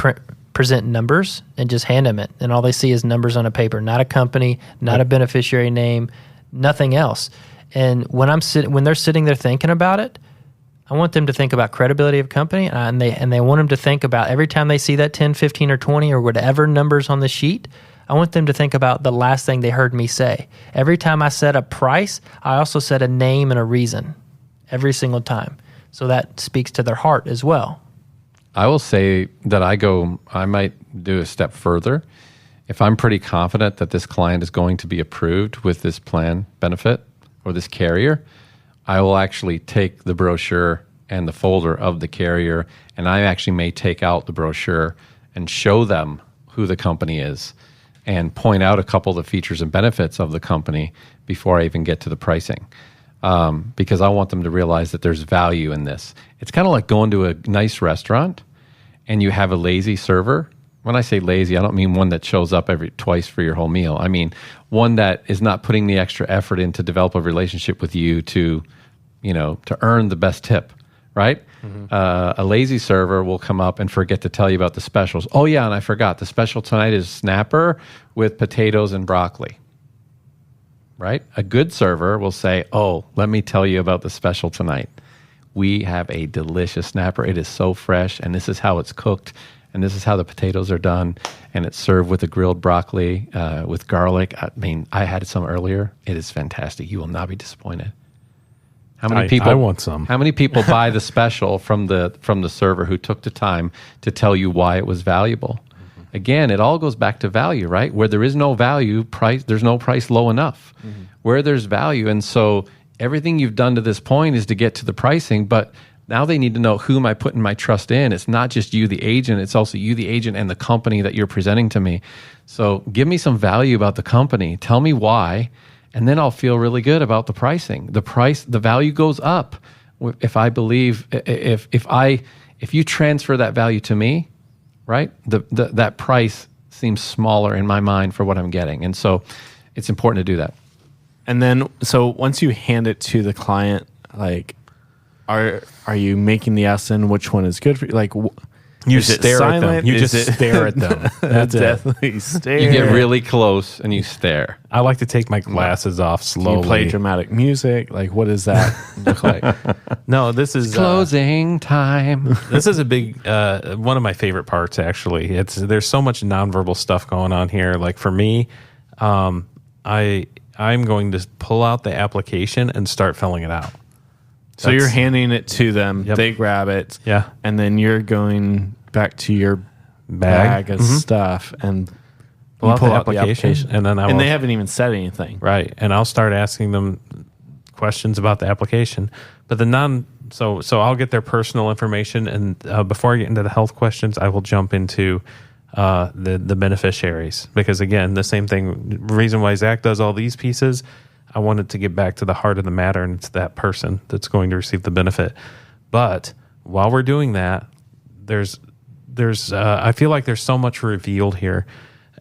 present numbers and just hand them it. And all they see is numbers on a paper, not a company, not a beneficiary name, nothing else. And when they're sitting there thinking about it, I want them to think about credibility of company, and they want them to think about every time they see that 10, 15, or 20 or whatever numbers on the sheet, I want them to think about the last thing they heard me say. Every time I said a price, I also said a name and a reason every single time. So that speaks to their heart as well. I will say that I might do a step further. If I'm pretty confident that this client is going to be approved with this plan benefit or this carrier, I will actually take the brochure and the folder of the carrier, and I actually may take out the brochure and show them who the company is and point out a couple of the features and benefits of the company before I even get to the pricing. Because I want them to realize that there's value in this. It's kind of like going to a nice restaurant and you have a lazy server. When I say lazy, I don't mean one that shows up twice for your whole meal. I mean one that is not putting the extra effort in to develop a relationship with you to earn the best tip, right? Mm-hmm. A lazy server will come up and forget to tell you about the specials. Oh yeah, and I forgot, the special tonight is snapper with potatoes and broccoli, right? A good server will say, oh, let me tell you about the special tonight. We have a delicious snapper. It is so fresh, and this is how it's cooked, and this is how the potatoes are done, and it's served with a grilled broccoli with garlic. I mean, I had some earlier. It is fantastic. You will not be disappointed. How many people? I want some. How many people buy the special from the server who took the time to tell you why it was valuable? Mm-hmm. Again, it all goes back to value, right? Where there is no value, there's no price low enough. Mm-hmm. Where there's value, and so everything you've done to this point is to get to the pricing, but now they need to know, who am I putting my trust in? It's not just you, the agent. It's also you, the agent, and the company that you're presenting to me. So give me some value about the company. Tell me why. and then I'll feel really good about the pricing. The value goes up if I believe if you transfer that value to me, right? That price seems smaller in my mind for what I'm getting, and so it's important to do that. And then, so once you hand it to the client, like, are you making the estimate which one is good for you? Like, You is it stare at them. silent? You Is just it- stare at them. That's it. Definitely stare. You get really close and you stare. I like to take my glasses off Do slowly. you play dramatic music? Like, what does that look like? No, this is Closing time. this is a big one of my favorite parts. Actually, there's so much nonverbal stuff going on here. Like for me, I'm going to pull out the application and start filling it out. So you're handing it to them. Yep. They grab it. Yeah. And then you're going back to your Bag. bag of stuff and Pull you out the application, and then they haven't even said anything. Right, and I'll start asking them questions about the application. But so I'll get their personal information, and before I get into the health questions, I will jump into the beneficiaries, because again, the same thing. Reason why Zach does all these pieces, I wanted to get back to the heart of the matter, and it's that person that's going to receive the benefit. But while we're doing that, there's I feel like there's so much revealed here.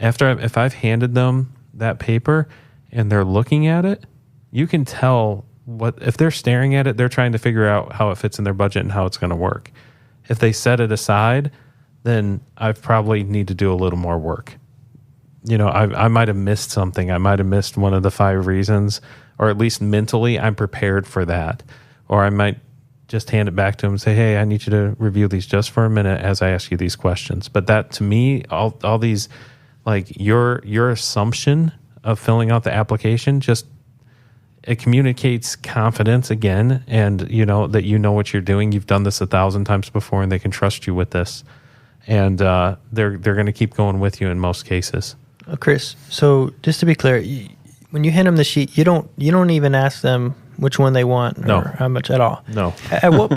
If I've handed them that paper and they're looking at it, you can tell if they're staring at it, they're trying to figure out how it fits in their budget and how it's going to work. If they set it aside, then I probably need to do a little more work. I might have missed something. I might have missed one of the 5 reasons, or at least mentally I'm prepared for that. Or I might just hand it back to them and say, hey, I need you to review these just for a minute as I ask you these questions. But that, to me, all these, like your assumption of filling out the application, just it communicates confidence again, and that you know what you're doing. You've done this 1,000 times before, and they can trust you with this, and they're going to keep going with you in most cases. Chris, so just to be clear, when you hand them the sheet, you don't even ask them which one they want or No. how much at all. No. At what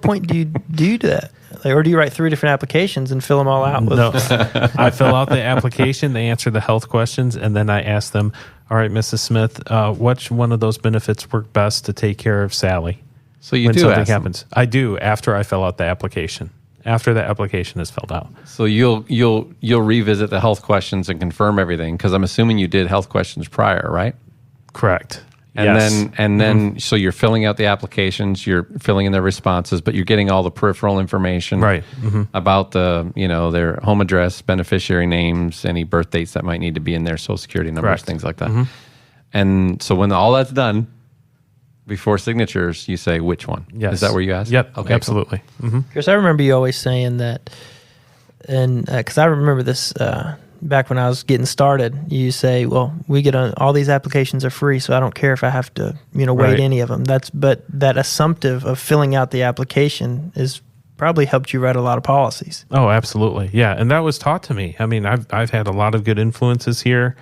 point do you do that? Like, or do you write 3 different applications and fill them all out? No, I fill out the application, they answer the health questions, and then I ask them, all right, Mrs. Smith, which one of those benefits work best to take care of Sally So you when do something ask them. happens? I do, after I fill out the application, after the application is filled out. So you'll revisit the health questions and confirm everything, because I'm assuming you did health questions prior, right? Correct. And Yes. then so you're filling out the applications, you're filling in their responses, but you're getting all the peripheral information Right. about their home address, beneficiary names, any birth dates that might need to be in there, social security numbers, Correct. things like that. And so when all that's done, before signatures, you say which one. Yes. Is that where you ask? Yep, Okay, absolutely. Chris, I remember you always saying that, and because I remember this back when I was getting started, you say, well, we get all these applications are free, so I don't care if I have to, weight Right. any of them. But that assumptive of filling out the application is probably helped you write a lot of policies. Oh, absolutely. Yeah. And that was taught to me. I mean, I've had a lot of good influences here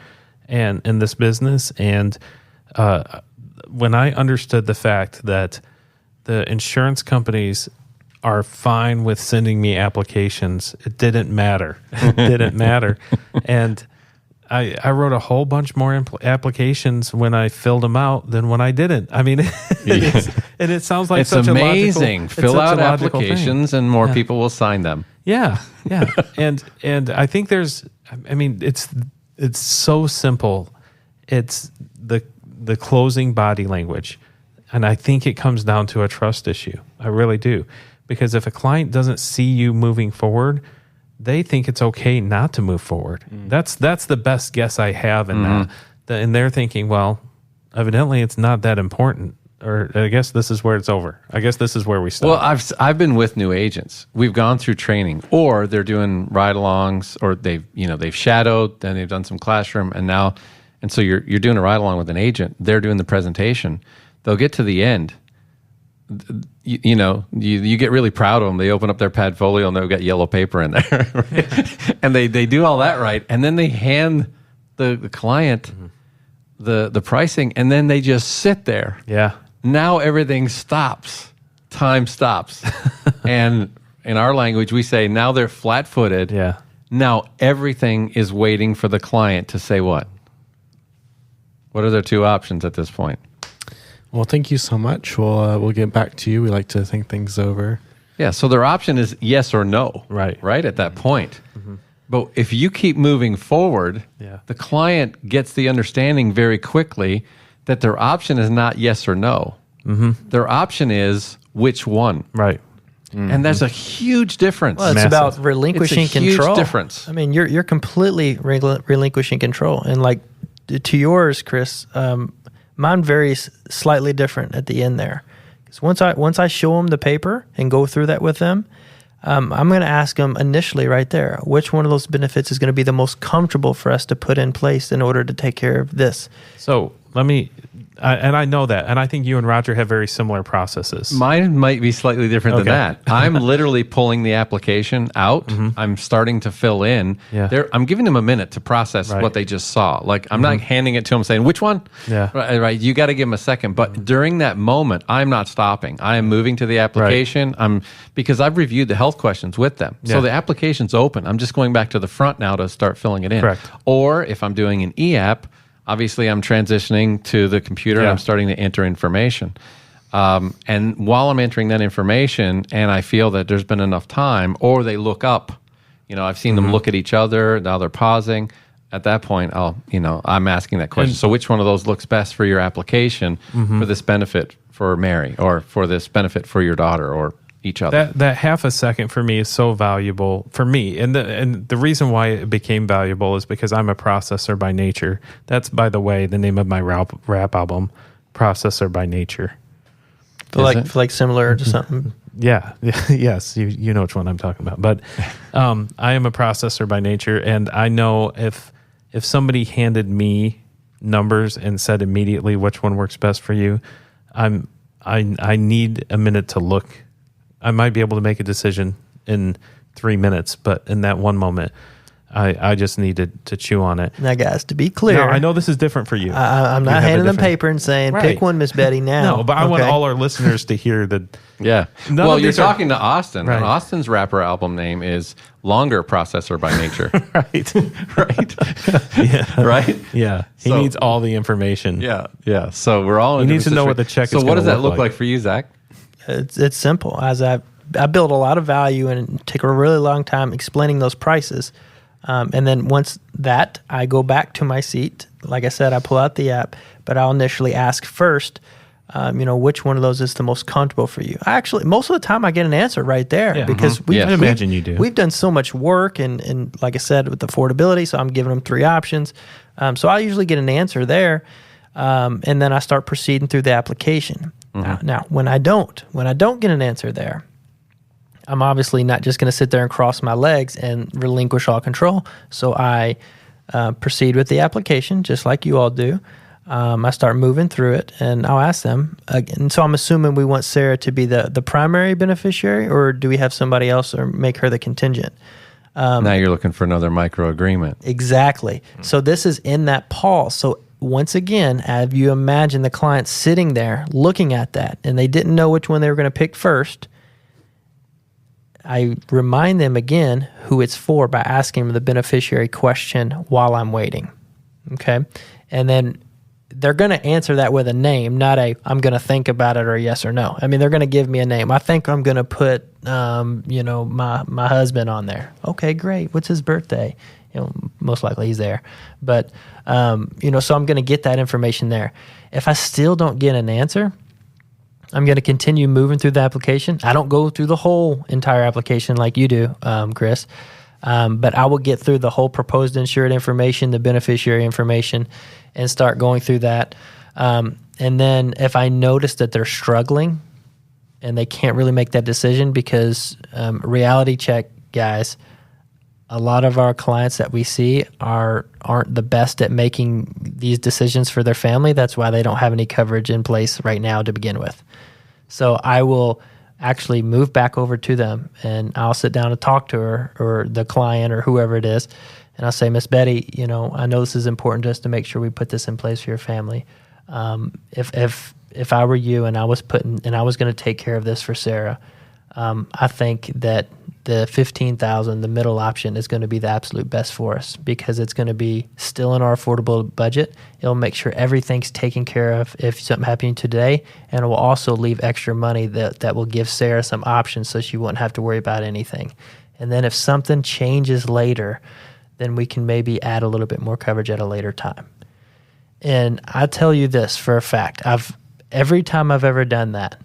and in this business. And when I understood the fact that the insurance companies are fine with sending me applications, it didn't matter. It didn't matter. And I wrote a whole bunch more applications when I filled them out than when I didn't. I mean, and it sounds like It's such amazing. a logical, Fill it's such out a logical thing. applications and more people will sign them. Yeah, yeah, and I think it's so simple. It's the closing body language, and I think it comes down to a trust issue. I really do, because if a client doesn't see you moving forward, they think it's okay not to move forward. That's the best guess I have in that. And they're thinking, well, evidently it's not that important. Or I guess this is where it's over. I guess this is where we stop. Well, I've been with new agents. We've gone through training, or they're doing ride-alongs, or they've shadowed, then they've done some classroom, and so you're doing a ride-along with an agent. They're doing the presentation. They'll get to the end. You get really proud of them. They open up their Padfolio and they've got yellow paper in there, right? And they do all that right, and then they hand the client the pricing, and then they just sit there. yeah. Now everything stops. Time stops. And in our language, we say now they're flat-footed. Yeah. Now everything is waiting for the client to say what? What are their two options at this point? Well, thank you so much. We'll get back to you. We like to think things over. Yeah, so their option is yes or no. Right at that point. But if you keep moving forward, the client gets the understanding very quickly that their option is not yes or no. Their option is which one. Right. And there's a huge difference. Well, it's about relinquishing It's a huge control. difference. I mean, you're completely relinquishing control, and like to yours, Chris, mine varies slightly different at the end there. Because once I show them the paper and go through that with them, I'm going to ask them initially right there, which one of those benefits is going to be the most comfortable for us to put in place in order to take care of this. So let me, and I know that, and I think you and Roger have very similar processes. Mine might be slightly different than that. I'm literally pulling the application out. I'm starting to fill in. I'm giving them a minute to process what they just saw. Like, I'm not handing it to them saying, which one? Right. You got to give them a second. But during that moment, I'm not stopping. I am moving to the application. Because I've reviewed the health questions with them. So the application's open. I'm just going back to the front now to start filling it in. Correct. Or if I'm doing an e-app, obviously, I'm transitioning to the computer and I'm starting to enter information. And while I'm entering that information and I feel that there's been enough time, or they look up, I've seen them look at each other, now they're pausing. At that point, I'm asking that question. So which one of those looks best for your application for this benefit for Mary, or for this benefit for your daughter, or each other? That half a second for me is so valuable for me. And the reason why it became valuable is because I'm a processor by nature. That's, by the way, the name of my rap album, Processor by Nature. Feel like similar to something. Yeah. Yes. You know which one I'm talking about. But I am a processor by nature, and I know if somebody handed me numbers and said immediately which one works best for you, I need a minute to look. I might be able to make a decision in 3 minutes, but in that one moment, I just needed to chew on it. Now, guys, to be clear, I know this is different for you. I'm not handing them paper and saying, pick one, Miss Betty, now. No, but I want all our listeners to hear that. Yeah. Well, you're talking to Austin. Right. And Austin's rapper album name is Longer Processor by Nature. Right. Yeah. Right? Yeah. He needs all the information. Yeah. So we're all in He needs to know what the check is. So what does that look like for you, Zach? It's simple. As I build a lot of value and take a really long time explaining those prices. And then once that, I go back to my seat. Like I said, I pull out the app, but I'll initially ask first, which one of those is the most comfortable for you. Most of the time I get an answer right there because I imagine you do. We've done so much work and like I said, with affordability, so I'm giving them 3 options. So I usually get an answer there. And then I start proceeding through the application. Now, when I don't get an answer there, I'm obviously not just going to sit there and cross my legs and relinquish all control. So I proceed with the application, just like you all do. I start moving through it, and I'll ask them. And so I'm assuming we want Sarah to be the primary beneficiary, or do we have somebody else or make her the contingent? Now you're looking for another micro agreement. Exactly. So this is in that pause. So once again, have you imagine the client sitting there looking at that, and they didn't know which one they were going to pick first. I remind them again who it's for by asking them the beneficiary question while I'm waiting. Okay. And then they're going to answer that with a name, not I'm going to think about it or a yes or no. I mean, they're going to give me a name. I think I'm going to put, my husband on there. Okay, great. What's his birthday? Most likely he's there. But, so I'm going to get that information there. If I still don't get an answer, I'm going to continue moving through the application. I don't go through the whole entire application like you do, Chris, but I will get through the whole proposed insured information, the beneficiary information, and start going through that. And then if I notice that they're struggling and they can't really make that decision because reality check, guys, a lot of our clients that we see aren't the best at making these decisions for their family. That's why they don't have any coverage in place right now to begin with. So I will actually move back over to them, and I'll sit down and talk to her or the client or whoever it is, and I'll say, Miss Betty, I know this is important to us to make sure we put this in place for your family. If I were you and I was going to take care of this for Sarah, I think that the 15,000, the middle option, is going to be the absolute best for us because it's going to be still in our affordable budget. It'll make sure everything's taken care of if something happened today, and it will also leave extra money that will give Sarah some options so she won't have to worry about anything. And then if something changes later, then we can maybe add a little bit more coverage at a later time. And I tell you this for a fact, every time I've ever done that,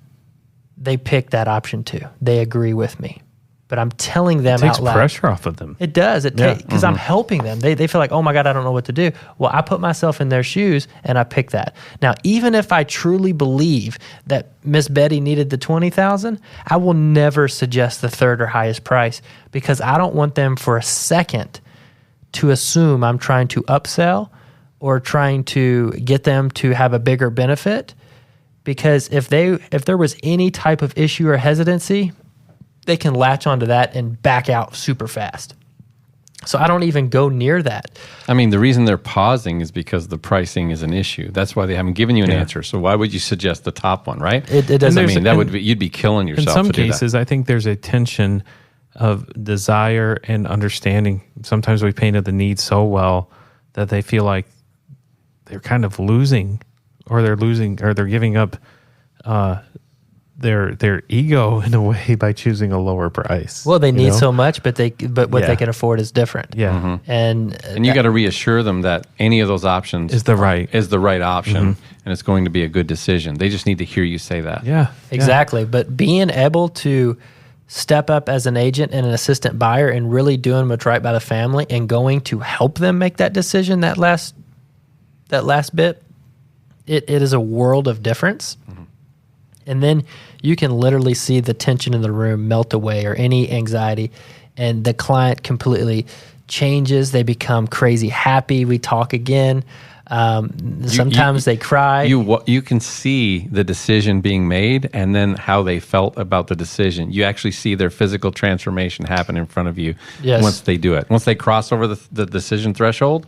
they pick that option too. They agree with me. But I'm telling them It takes out loud. pressure off of them. It does. Because I'm helping them. They feel like, oh my God, I don't know what to do. Well, I put myself in their shoes and I pick that. Now, even if I truly believe that Miss Betty needed the 20,000, I will never suggest the third or highest price because I don't want them for a second to assume I'm trying to upsell or trying to get them to have a bigger benefit. Because if there was any type of issue or hesitancy, they can latch onto that and back out super fast. So I don't even go near that. I mean, the reason they're pausing is because the pricing is an issue. That's why they haven't given you an answer. So why would you suggest the top one, right? It doesn't. I mean, you'd be killing yourself. In some to do cases, that. I think there's a tension of desire and understanding. Sometimes we painted the need so well that they feel like they're kind of losing, or they're giving up their ego in a way by choosing a lower price. Well, they need so much, but what they can afford is different. Yeah. Mm-hmm. And you got to reassure them that any of those options is the right option, and it's going to be a good decision. They just need to hear you say that. Yeah. Exactly. But being able to step up as an agent and an assistant buyer and really doing what's right by the family and going to help them make that decision, that last bit, it is a world of difference. And then you can literally see the tension in the room melt away or any anxiety, and the client completely changes. They become crazy happy. We talk again. Sometimes they cry. You can see the decision being made and then how they felt about the decision. You actually see their physical transformation happen in front of you once they do it. Once they cross over the decision threshold,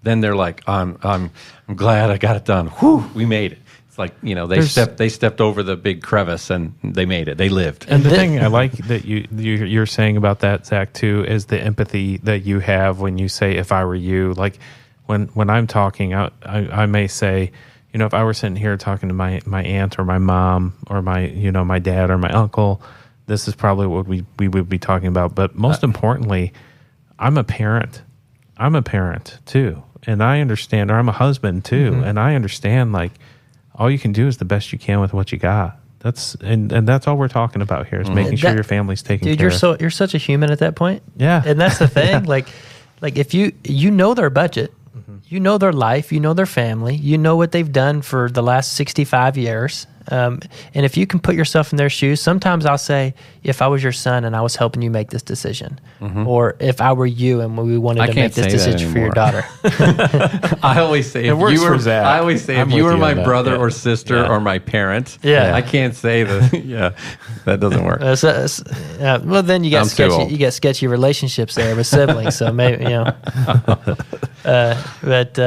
then they're like, I'm glad I got it done. Whew, we made it. Like, they stepped over the big crevice and they made it. They lived. And the thing I like that you're saying about that, Zach, too, is the empathy that you have when you say, if I were you. Like when I'm talking, I may say, if I were sitting here talking to my aunt or my mom or my dad or my uncle, this is probably what we would be talking about. But most importantly, I'm a parent. I'm a parent too. And I understand, or I'm a husband too. Mm-hmm. And I understand, like, all you can do is the best you can with what you got. That's all we're talking about here is making sure your family's taken care of. You're such a human at that point. Yeah. And that's the thing. like if you know their budget, you know their life, you know their family, you know what they've done for the last 65 years. And if you can put yourself in their shoes, sometimes I'll say, if I was your son and I was helping you make this decision, or if I were you and we wanted to make this decision for your daughter. I always say, if you were my brother or sister or my parent, I can't say that. That doesn't work. Well, then you got sketchy relationships there with siblings. So maybe, but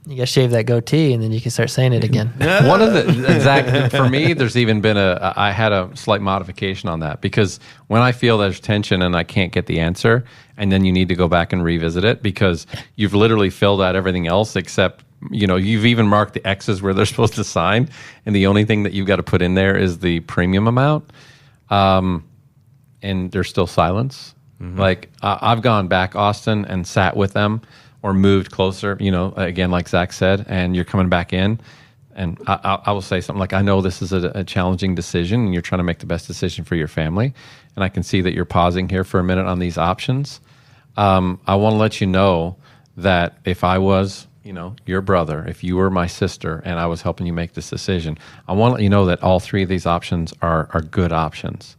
you got to shave that goatee and then you can start saying it again. One of the, for me, there's even been I had a slight modification on that because when I feel there's tension and I can't get the answer, and then you need to go back and revisit it because you've literally filled out everything else except, you've even marked the X's where they're supposed to sign. And the only thing that you've got to put in there is the premium amount. And there's still silence. Mm-hmm. Like I've gone back, Austin, and sat with them or moved closer, again, like Zach said, and you're coming back in. And I will say something like, I know this is a challenging decision and you're trying to make the best decision for your family. And I can see that you're pausing here for a minute on these options. I want to let you know that if I was, your brother, if you were my sister and I was helping you make this decision, I want to let you know that all three of these options are good options.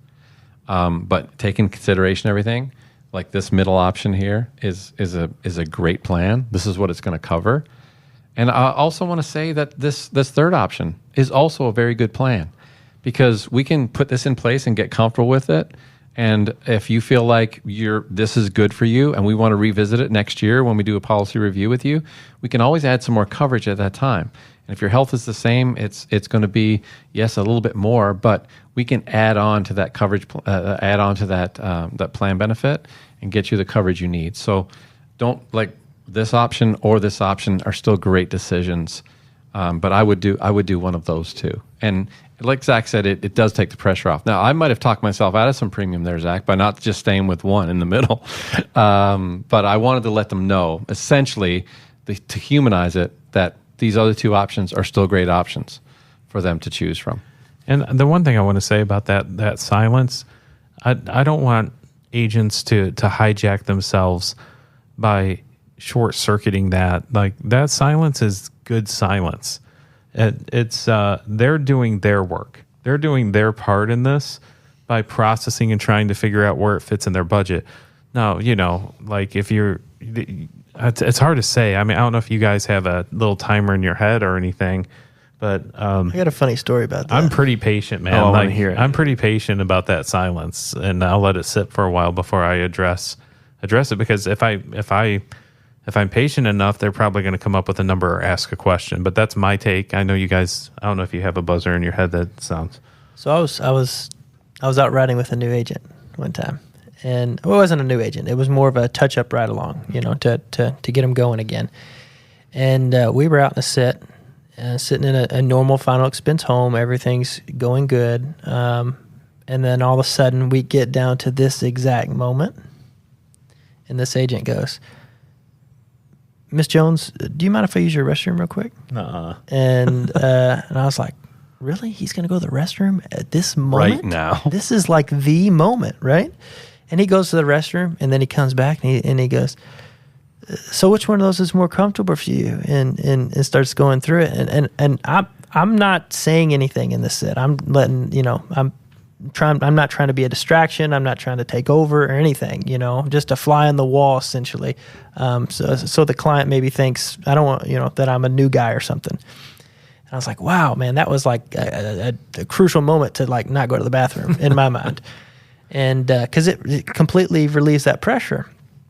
But take in consideration everything. Like this middle option here is a great plan. This is what it's going to cover. And I also want to say that this third option is also a very good plan because we can put this in place and get comfortable with it. And if you feel like this is good for you and we want to revisit it next year when we do a policy review with you, we can always add some more coverage at that time. And if your health is the same, it's going to be, yes, a little bit more, but we can add on to that coverage, add on to that plan benefit and get you the coverage you need. So don't, like, this option or this option are still great decisions. But I would do one of those two. And like Zach said, it does take the pressure off. Now, I might have talked myself out of some premium there, Zach, by not just staying with one in the middle. But I wanted to let them know, essentially, to humanize it, that these other two options are still great options for them to choose from. And the one thing I want to say about that silence, I don't want agents to hijack themselves by short-circuiting that. Like, that silence is good silence. It's they're doing their work. They're doing their part in this by processing and trying to figure out where it fits in their budget. Now, like, if you're, it's hard to say. I mean, I don't know if you guys have a little timer in your head or anything, but I got a funny story about that. I'm pretty patient, man. I like, wanna hear it. I'm pretty patient about that silence, and I'll let it sit for a while before I address it, because if I'm patient enough, they're probably going to come up with a number or ask a question. But that's my take. I know you guys, I don't know if you have a buzzer in your head that sounds. So I was out riding with a new agent one time, and it wasn't a new agent. It was more of a touch-up ride along, to get them going again. And we were out in the sit, sitting in a normal final expense home. Everything's going good. And then all of a sudden, we get down to this exact moment, and this agent goes, "Miss Jones, do you mind if I use your restroom real quick?" And I was like, "Really? He's going to go to the restroom at this moment? Right now. This is like the moment, right?" And he goes to the restroom, and then he comes back, and he goes, "So which one of those is more comfortable for you?" And starts going through it. And I'm not saying anything in this set. I'm letting, I'm not trying to be a distraction. I'm not trying to take over or anything, just a fly on the wall, essentially. So the client maybe thinks, I don't want, that I'm a new guy or something. And I was like, wow, man, that was like a crucial moment to, like, not go to the bathroom in my mind. And because it completely relieves that pressure.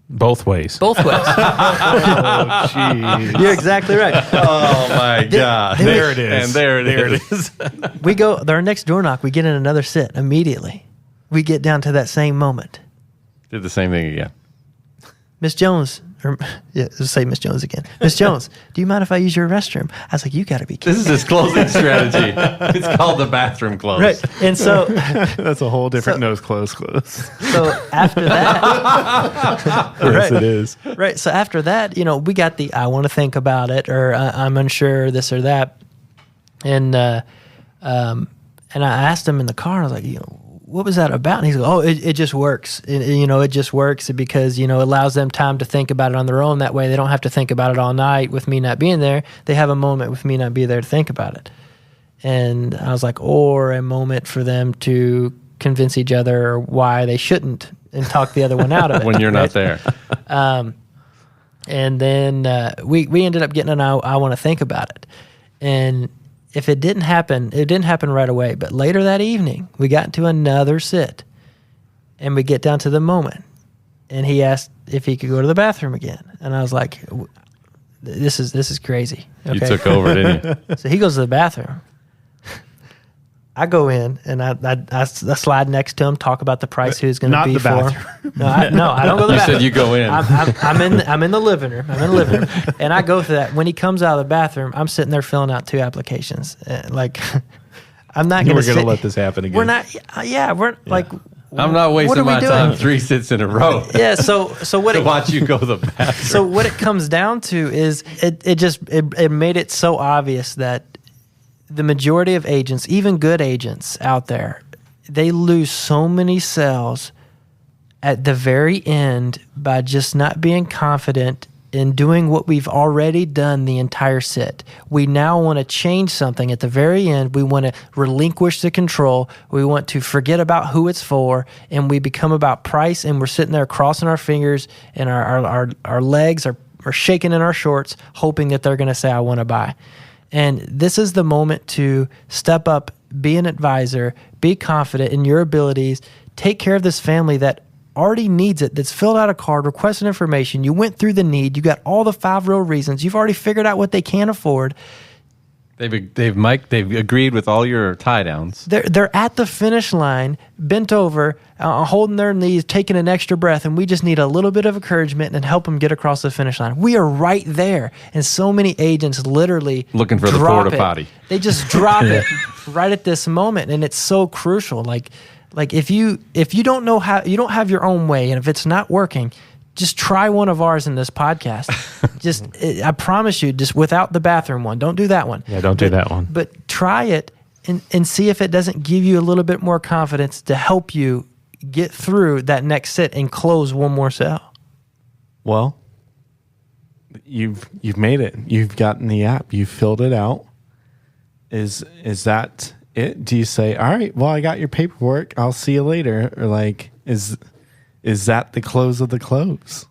Both ways. Both ways. Oh, jeez. You're exactly right. Oh, my God. There it is. And there it is. We go, our next door knock, we get in another sit immediately. We get down to that same moment. Did the same thing again. "Miss Jones," let's say Miss Jones again. "Miss Jones, do you mind if I use your restroom?" I was like, "You got to be kidding." This is his closing strategy. It's called the bathroom close. Right. And so That's a whole different So- nose close. so after that, Yes, it is. right. So after that, we got the I want to think about it, or I'm unsure, this or that. And I asked him in the car, I was like, what was that about? And he's like, "Oh, it just works. It just works because, it allows them time to think about it on their own. That way they don't have to think about it all night with me not being there. They have a moment with me not being there to think about it." And I was like, or a moment for them to convince each other why they shouldn't and talk the other one out of it. When you're right? not there. And then we ended up getting an I want to think about it. And if it didn't happen right away. But later that evening, we got into another sit, and we get down to the moment. And he asked if he could go to the bathroom again. And I was like, this is crazy. You took over, didn't you? So he goes to the bathroom. I go in, and I slide next to him, talk about the price who's going to Not be the for. bathroom. No, I don't go to the You bathroom. said you go in. I'm in the living room. And I go through that. When he comes out of the bathroom, I'm sitting there filling out 2 applications. Like, I'm not going We're to going to let this happen again. We're not. Yeah, we're like. I'm not what wasting are we my doing? time 3 sits in a row Yeah. So what? to watch you go to the bathroom. So what it comes down to is it made it so obvious that the majority of agents, even good agents out there, they lose so many sales at the very end by just not being confident in doing what we've already done the entire sit. We now want to change something at the very end. We want to relinquish the control. We want to forget about who it's for, and we become about price, and we're sitting there crossing our fingers, and our legs are shaking in our shorts, hoping that they're going to say, "I want to buy." And this is the moment to step up, be an advisor, be confident in your abilities, take care of this family that already needs it, that's filled out a card, requested information. You went through the need. You got all the 5 real reasons. You've already figured out what they can't afford. They've agreed with all your tie downs. They're at the finish line, bent over, holding their knees, taking an extra breath, and we just need a little bit of encouragement and help them get across the finish line. We are right there, and so many agents literally looking for the porta potty. They just drop it right at this moment, and it's so crucial. Like if you don't know how, you don't have your own way, and if it's not working, just try one of ours in this podcast. I promise you, just without the bathroom one. Don't do that one. Yeah, don't do that one. But try it and see if it doesn't give you a little bit more confidence to help you get through that next sit and close one more sale. Well, you've made it. You've gotten the app. You've filled it out. Is that it? Do you say, all right, well, I got your paperwork. I'll see you later? Or like, is that the close of the close?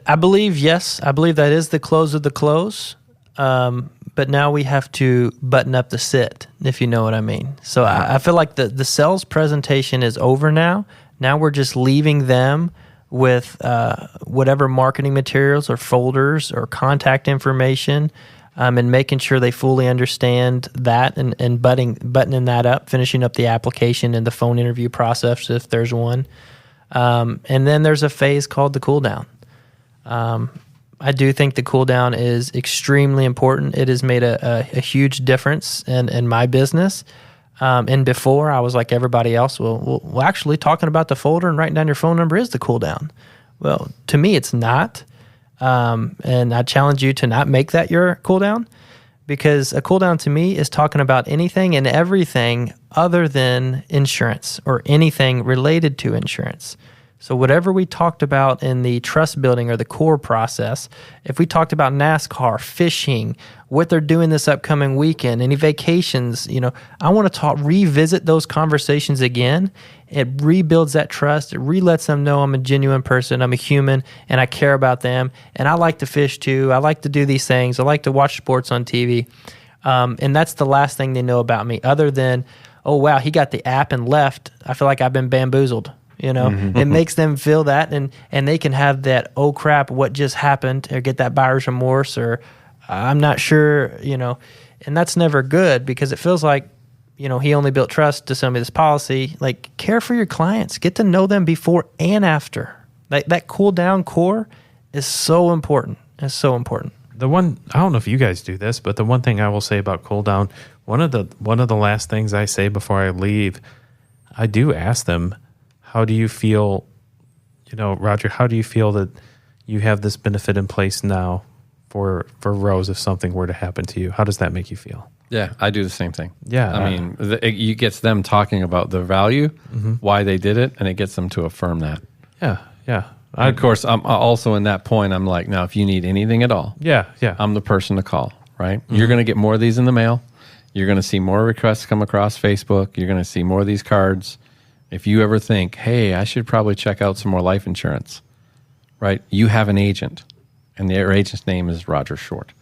I believe, yes. I believe that is the close of the close. But now we have to button up the sit, if you know what I mean. So I feel like the sales presentation is over now. Now we're just leaving them with whatever marketing materials or folders or contact information, and making sure they fully understand that and buttoning that up, finishing up the application and the phone interview process if there's one. And then there's a phase called the cool down. I do think the cool down is extremely important. It has made a huge difference in my business. And before, I was like everybody else. Well, actually, talking about the folder and writing down your phone number is the cool down. Well, to me, it's not. And I challenge you to not make that your cool down, because a cool down to me is talking about anything and everything other than insurance or anything related to insurance. So whatever we talked about in the trust building or the core process, if we talked about NASCAR, fishing, what they're doing this upcoming weekend, any vacations, I want to revisit those conversations again. It rebuilds that trust. It lets them know I'm a genuine person, I'm a human, and I care about them. And I like to fish too. I like to do these things. I like to watch sports on TV. And that's the last thing they know about me, other than, oh, wow, he got the app and left. I feel like I've been bamboozled. It makes them feel that, and they can have that, oh crap, what just happened, or get that buyer's remorse, or I'm not sure, and that's never good, because it feels like, he only built trust to sell me this policy. Like, care for your clients, get to know them before and after. Like, that cool down core is so important. It's so important. I don't know if you guys do this, but the one thing I will say about cool down, one of the last things I say before I leave, I do ask them, how do you feel, Roger, how do you feel that you have this benefit in place now for Rose if something were to happen to you? How does that make you feel? Yeah, I do the same thing. Yeah. I mean, it gets them talking about the value, why they did it, and it gets them to affirm that. Yeah, yeah. Of course, I'm also in that point, I'm like, now, if you need anything at all, I'm the person to call, right? You're going to get more of these in the mail. You're going to see more requests come across Facebook. You're going to see more of these cards. If you ever think, hey, I should probably check out some more life insurance, right? You have an agent, and their agent's name is Roger Short.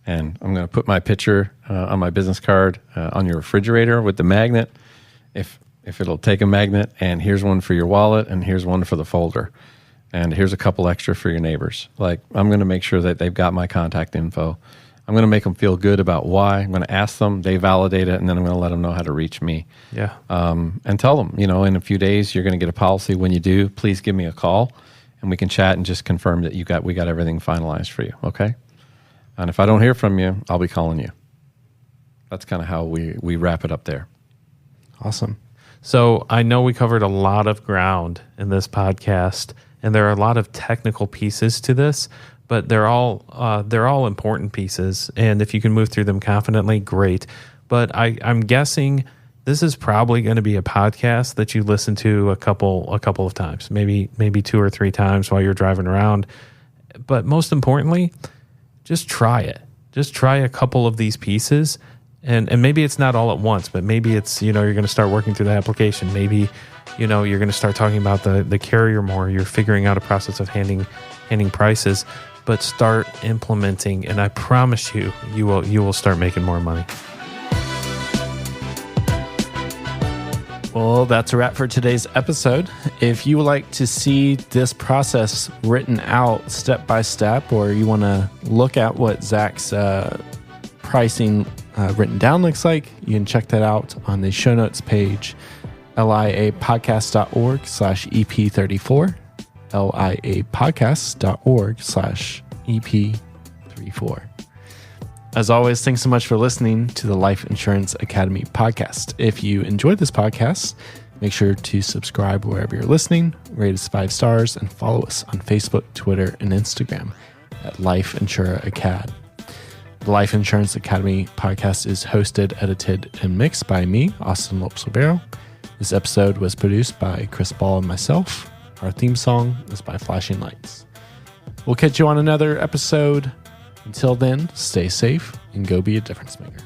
And I'm going to put my picture on my business card on your refrigerator with the magnet, if it'll take a magnet, and here's one for your wallet, and here's one for the folder, and here's a couple extra for your neighbors. Like, I'm going to make sure that they've got my contact info. I'm going to make them feel good about why. I'm going to ask them, they validate it, and then I'm going to let them know how to reach me. Yeah. And tell them, in a few days, you're going to get a policy. When you do, please give me a call, and we can chat and just confirm that we got everything finalized for you, okay? And if I don't hear from you, I'll be calling you. That's kind of how we wrap it up there. Awesome. So I know we covered a lot of ground in this podcast, and there are a lot of technical pieces to this, but they're all important pieces, and if you can move through them confidently, great. But I'm guessing this is probably going to be a podcast that you listen to a couple of times, maybe 2 or 3 times while you're driving around. But most importantly, just try it. Just try a couple of these pieces, and maybe it's not all at once, but maybe it's you're going to start working through the application. Maybe you're going to start talking about the carrier more. You're figuring out a process of handing prices. But start implementing, and I promise you will start making more money. Well, that's a wrap for today's episode. If you would like to see this process written out step by step, or you want to look at what Zach's pricing written down looks like, you can check that out on the show notes page, liapodcast.org/EP34, liapodcast.org/EP34. As always, thanks so much for listening to the Life Insurance Academy podcast. If you enjoyed this podcast, make sure to subscribe wherever you're listening, rate us 5 stars, and follow us on Facebook, Twitter, and Instagram at Life Insure Acad. The Life Insurance Academy podcast is hosted, edited, and mixed by me, Austin Lopes-Rivero. This episode was produced by Chris Ball and myself. Our theme song is by Flashing Lights. We'll catch you on another episode. Until then, stay safe and go be a difference maker.